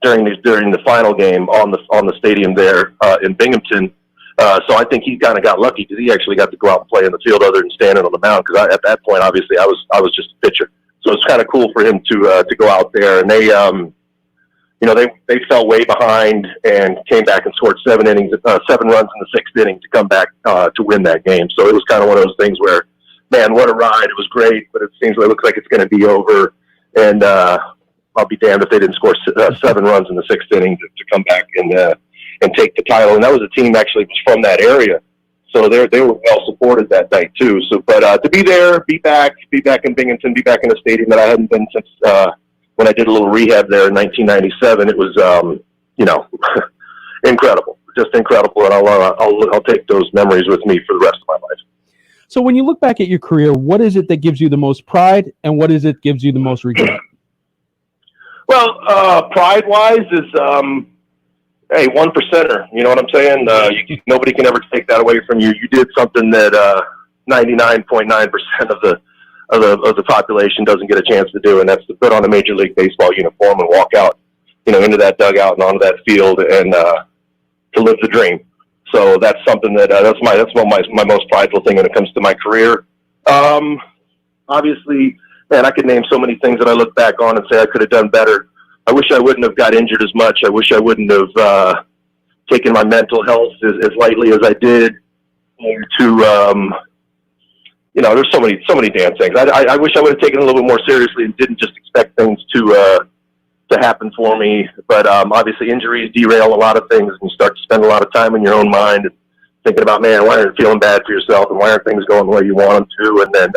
during the final game on the stadium there in Binghamton. So I think he kind of got lucky because he actually got to go out and play in the field other than standing on the mound. Because at that point, obviously, I was just a pitcher. So it's kind of cool for him to go out there. And they fell way behind and came back and scored 7 runs in the 6th inning to come back to win that game. So it was kind of one of those things where, man, what a ride! It was great, but it looks like it's going to be over. And I'll be damned if they didn't score 7 runs in the 6th inning to come back and take the title. And that was a team actually was from that area, so they were well supported that night too. So, but to be there, be back in Binghamton, be back in a stadium that I hadn't been since when I did a little rehab there in 1997, it was incredible, just incredible, and I'll take those memories with me for the rest of my life. So, when you look back at your career, what is it that gives you the most pride, and what is it gives you the most regret? Well, pride-wise is, hey, 1%er. You know what I'm saying? Nobody can ever take that away from you. You did something that 99.9% of the population doesn't get a chance to do, and that's to put on a Major League Baseball uniform and walk out, into that dugout and onto that field and to live the dream. So that's something that that's my most prideful thing when it comes to my career. Obviously, man, I could name so many things that I look back on and say I could have done better. I wish I wouldn't have got injured as much. I wish I wouldn't have taken my mental health as lightly as I did. There's so many damn things. I wish I would have taken it a little bit more seriously and didn't just expect things to happen for me. But obviously, injuries derail a lot of things, and you start to spend a lot of time in your own mind and thinking about, man, why aren't you feeling bad for yourself, and why aren't things going the way you want them to? And then,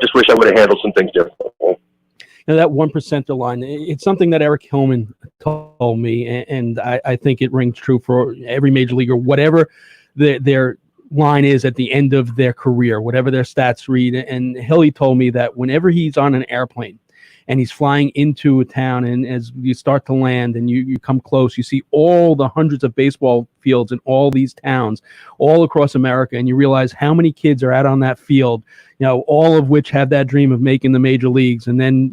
just wish I would have handled some things differently. That 1%er line, it's something that Eric Hillman told me, and I think it rings true for every major leaguer, whatever their line is at the end of their career, whatever their stats read. And Hilly told me that whenever he's on an airplane and he's flying into a town, and as you start to land and you come close, you see all the hundreds of baseball fields in all these towns all across America, and you realize how many kids are out on that field, all of which have that dream of making the major leagues. And then,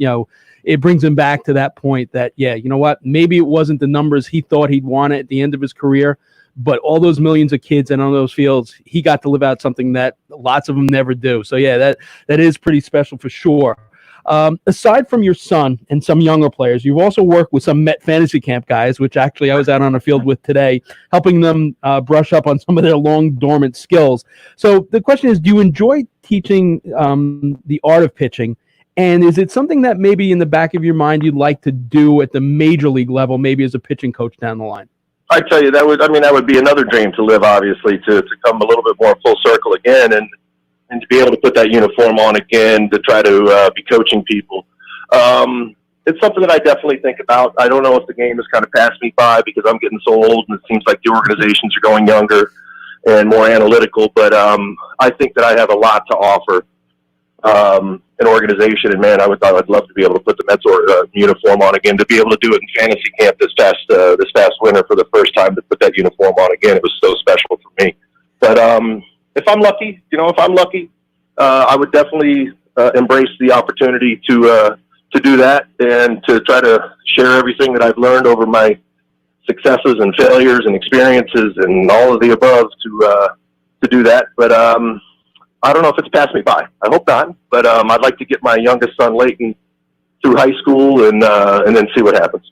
it brings him back to that point that, yeah, you know what, maybe it wasn't the numbers he thought he'd want at the end of his career, but all those millions of kids and on those fields, he got to live out something that lots of them never do. So yeah, that is pretty special for sure. Aside from your son and some younger players, you've also worked with some Met Fantasy Camp guys, which actually I was out on a field with today, helping them brush up on some of their long dormant skills. So the question is, do you enjoy teaching the art of pitching? And is it something that maybe in the back of your mind you'd like to do at the major league level, maybe as a pitching coach down the line? I tell you, that would be another dream to live, obviously, to come a little bit more full circle again and to be able to put that uniform on again, to try to be coaching people. It's something that I definitely think about. I don't know if the game has kind of passed me by because I'm getting so old and it seems like the organizations are going younger and more analytical, but I think that I have a lot to offer an organization, and man, I'd love to be able to put the Mets uniform on again, to be able to do it in fantasy camp this past winter for the first time, to put that uniform on again. It was so special for me. But if I'm lucky, I would definitely embrace the opportunity to do that and to try to share everything that I've learned over my successes and failures and experiences and all of the above to do that. But I don't know if it's passed me by. I hope not, but I'd like to get my youngest son, Leighton, through high school and then see what happens.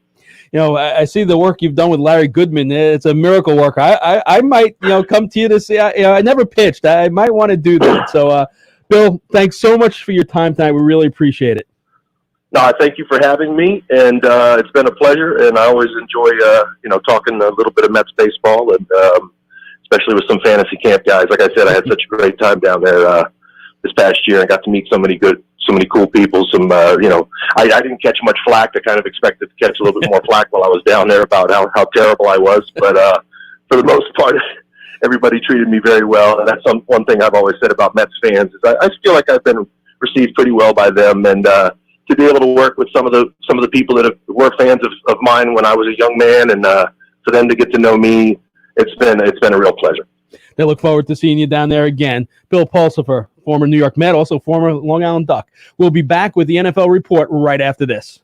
You know, I see the work you've done with Larry Goodman. It's a miracle work. I might, come to you to see. I never pitched. I might want to do that. So, Bill, thanks so much for your time tonight. We really appreciate it. No, I thank you for having me, and it's been a pleasure. And I always enjoy, talking a little bit of Mets baseball, and especially with some fantasy camp guys. Like I said, I had such a great time down there this past year. I got to meet so many cool people. I didn't catch much flack. I kind of expected to catch a little bit more flack while I was down there about how terrible I was. But for the most part, everybody treated me very well. And that's one thing I've always said about Mets fans is I feel like I've been received pretty well by them. And to be able to work with some of the people that were fans of mine when I was a young man, and for them to get to know me, it's been a real pleasure. They look forward to seeing you down there again. Bill Pulsipher, former New York Met, also former Long Island Duck. We'll be back with the NFL report right after this.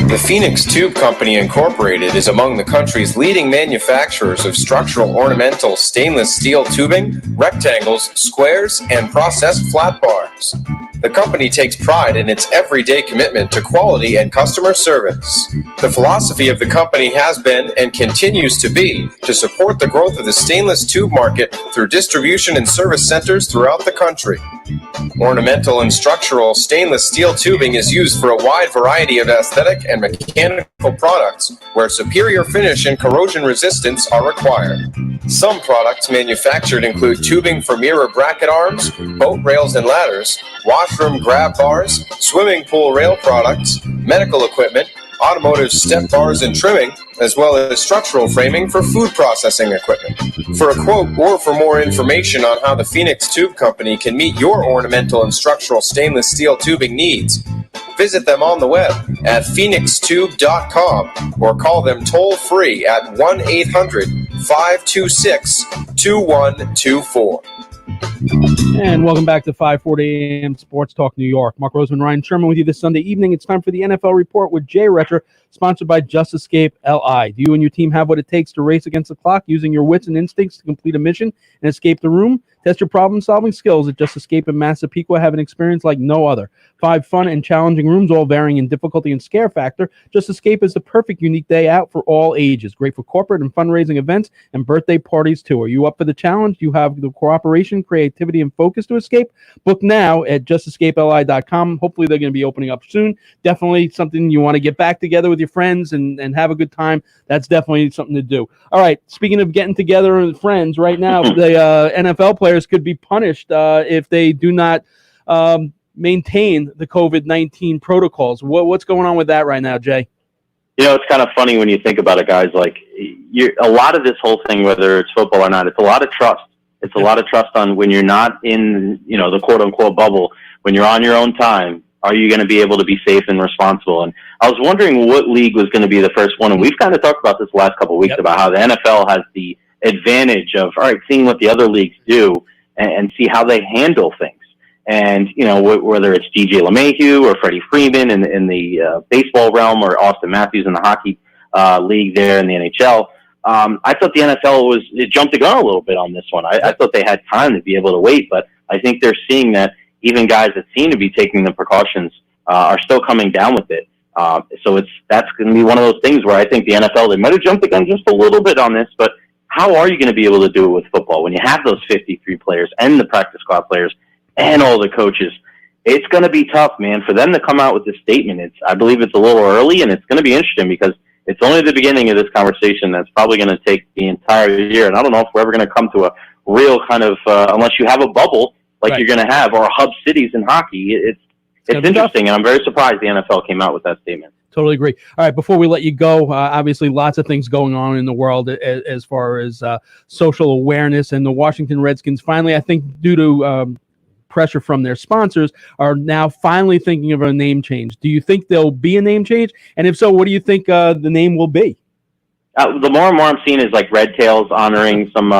The Phoenix Tube Company Incorporated is among the country's leading manufacturers of structural ornamental stainless steel tubing, rectangles, squares, and processed flat bars. The company takes pride in its everyday commitment to quality and customer service. The philosophy of the company has been and continues to be to support the growth of the stainless tube market through distribution and service centers throughout the country. Ornamental and structural stainless steel tubing is used for a wide variety of aesthetic and mechanical products where superior finish and corrosion resistance are required. Some products manufactured include tubing for mirror bracket arms, boat rails and ladders, washroom grab bars, swimming pool rail products, medical equipment, automotive step bars and trimming, as well as structural framing for food processing equipment. For a quote or for more information on how the Phoenix Tube Company can meet your ornamental and structural stainless steel tubing needs, visit them on the web at phoenixtube.com or call them toll-free at 1-800-526-2124. And welcome back to 540 AM Sports Talk New York. Mark Roseman, Ryan Sherman with you this Sunday evening. It's time for the NFL Report with Jay Retcher, sponsored by Just Escape LI. Do you and your team have what it takes to race against the clock using your wits and instincts to complete a mission and escape the room? Test your problem-solving skills at Just Escape in Massapequa. Have an experience like no other. 5 fun and challenging rooms, all varying in difficulty and scare factor. Just Escape is the perfect unique day out for all ages. Great for corporate and fundraising events and birthday parties, too. Are you up for the challenge? You have the cooperation, creativity, and focus to escape? Book now at justascapeli.com. Hopefully, they're going to be opening up soon. Definitely something you want to get back together with your friends and have a good time. That's definitely something to do. All right, speaking of getting together with friends, right now, the NFL players could be punished if they do not maintain the COVID-19 protocols. What's going on with that right now, Jay? You know, it's kind of funny when you think about it, guys. Like, a lot of this whole thing, whether it's football or not, it's a lot of trust. It's a lot of trust on when you're not in, the quote-unquote bubble, when you're on your own time, are you going to be able to be safe and responsible? And I was wondering what league was going to be the first one, and we've kind of talked about this the last couple of weeks about how the NFL has the advantage of, all right, seeing what the other leagues do and see how they handle things. And, whether it's DJ LeMahieu or Freddie Freeman in the baseball realm or Austin Matthews in the hockey league there in the NHL, I thought the NFL it jumped the gun a little bit on this one. I thought they had time to be able to wait, but I think they're seeing that even guys that seem to be taking the precautions are still coming down with it. So that's going to be one of those things where I think the NFL, they might have jumped the gun just a little bit on this, but how are you going to be able to do it with football when you have those 53 players and the practice squad players and all the coaches? It's going to be tough, man, for them to come out with this statement. I believe it's a little early, and it's going to be interesting because it's only the beginning of this conversation that's probably going to take the entire year. And I don't know if we're ever going to come to a real kind of, unless you have a bubble like you're going to have, or hub cities in hockey. It's interesting, and I'm very surprised the NFL came out with that statement. Totally agree. All right, before we let you go, obviously lots of things going on in the world as far as social awareness, and the Washington Redskins finally, I think due to pressure from their sponsors, are now finally thinking of a name change. Do you think there'll be a name change? And if so, what do you think the name will be? The more and more I'm seeing is like Red Tails honoring some,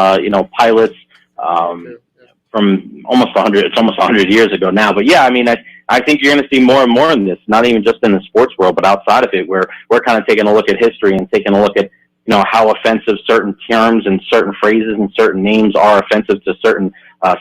pilots from almost 100 years ago now. But yeah, I mean, I think you're going to see more and more in this, not even just in the sports world, but outside of it, where we're kind of taking a look at history and taking a look at, how offensive certain terms and certain phrases and certain names are offensive to certain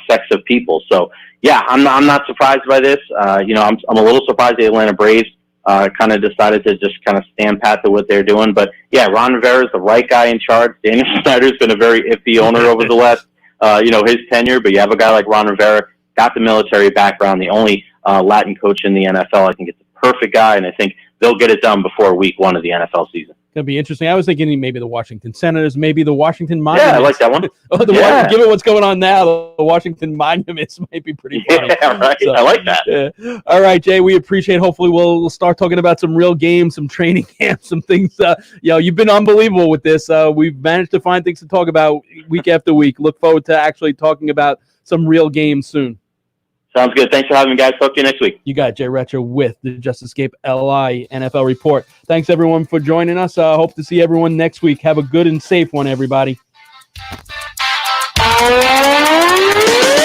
sex of people. So yeah, I'm not surprised by this. I'm a little surprised the Atlanta Braves kind of decided to just kind of stand pat to what they're doing. But yeah, Ron Rivera is the right guy in charge. Daniel Snyder's been a very iffy owner over the last, his tenure. But you have a guy like Ron Rivera, got the military background, the only Latin coach in the NFL. I think it's a perfect guy, and I think they'll get it done before week 1 of the NFL season. Gonna be interesting. I was thinking maybe the Washington Senators, maybe the Washington Monuments. Yeah, I like that one. Given what's going on now, the Washington Monuments might be pretty funny. Yeah, right. So, I like that. Yeah. All right, Jay, we appreciate it. Hopefully we'll start talking about some real games, some training camps, some things. You've been unbelievable with this. We've managed to find things to talk about week after week. Look forward to actually talking about some real games soon. Sounds good. Thanks for having me, guys. Talk to you next week. You got Jay Retcher with the Just Escape LI NFL Report. Thanks, everyone, for joining us. Hope to see everyone next week. Have a good and safe one, everybody.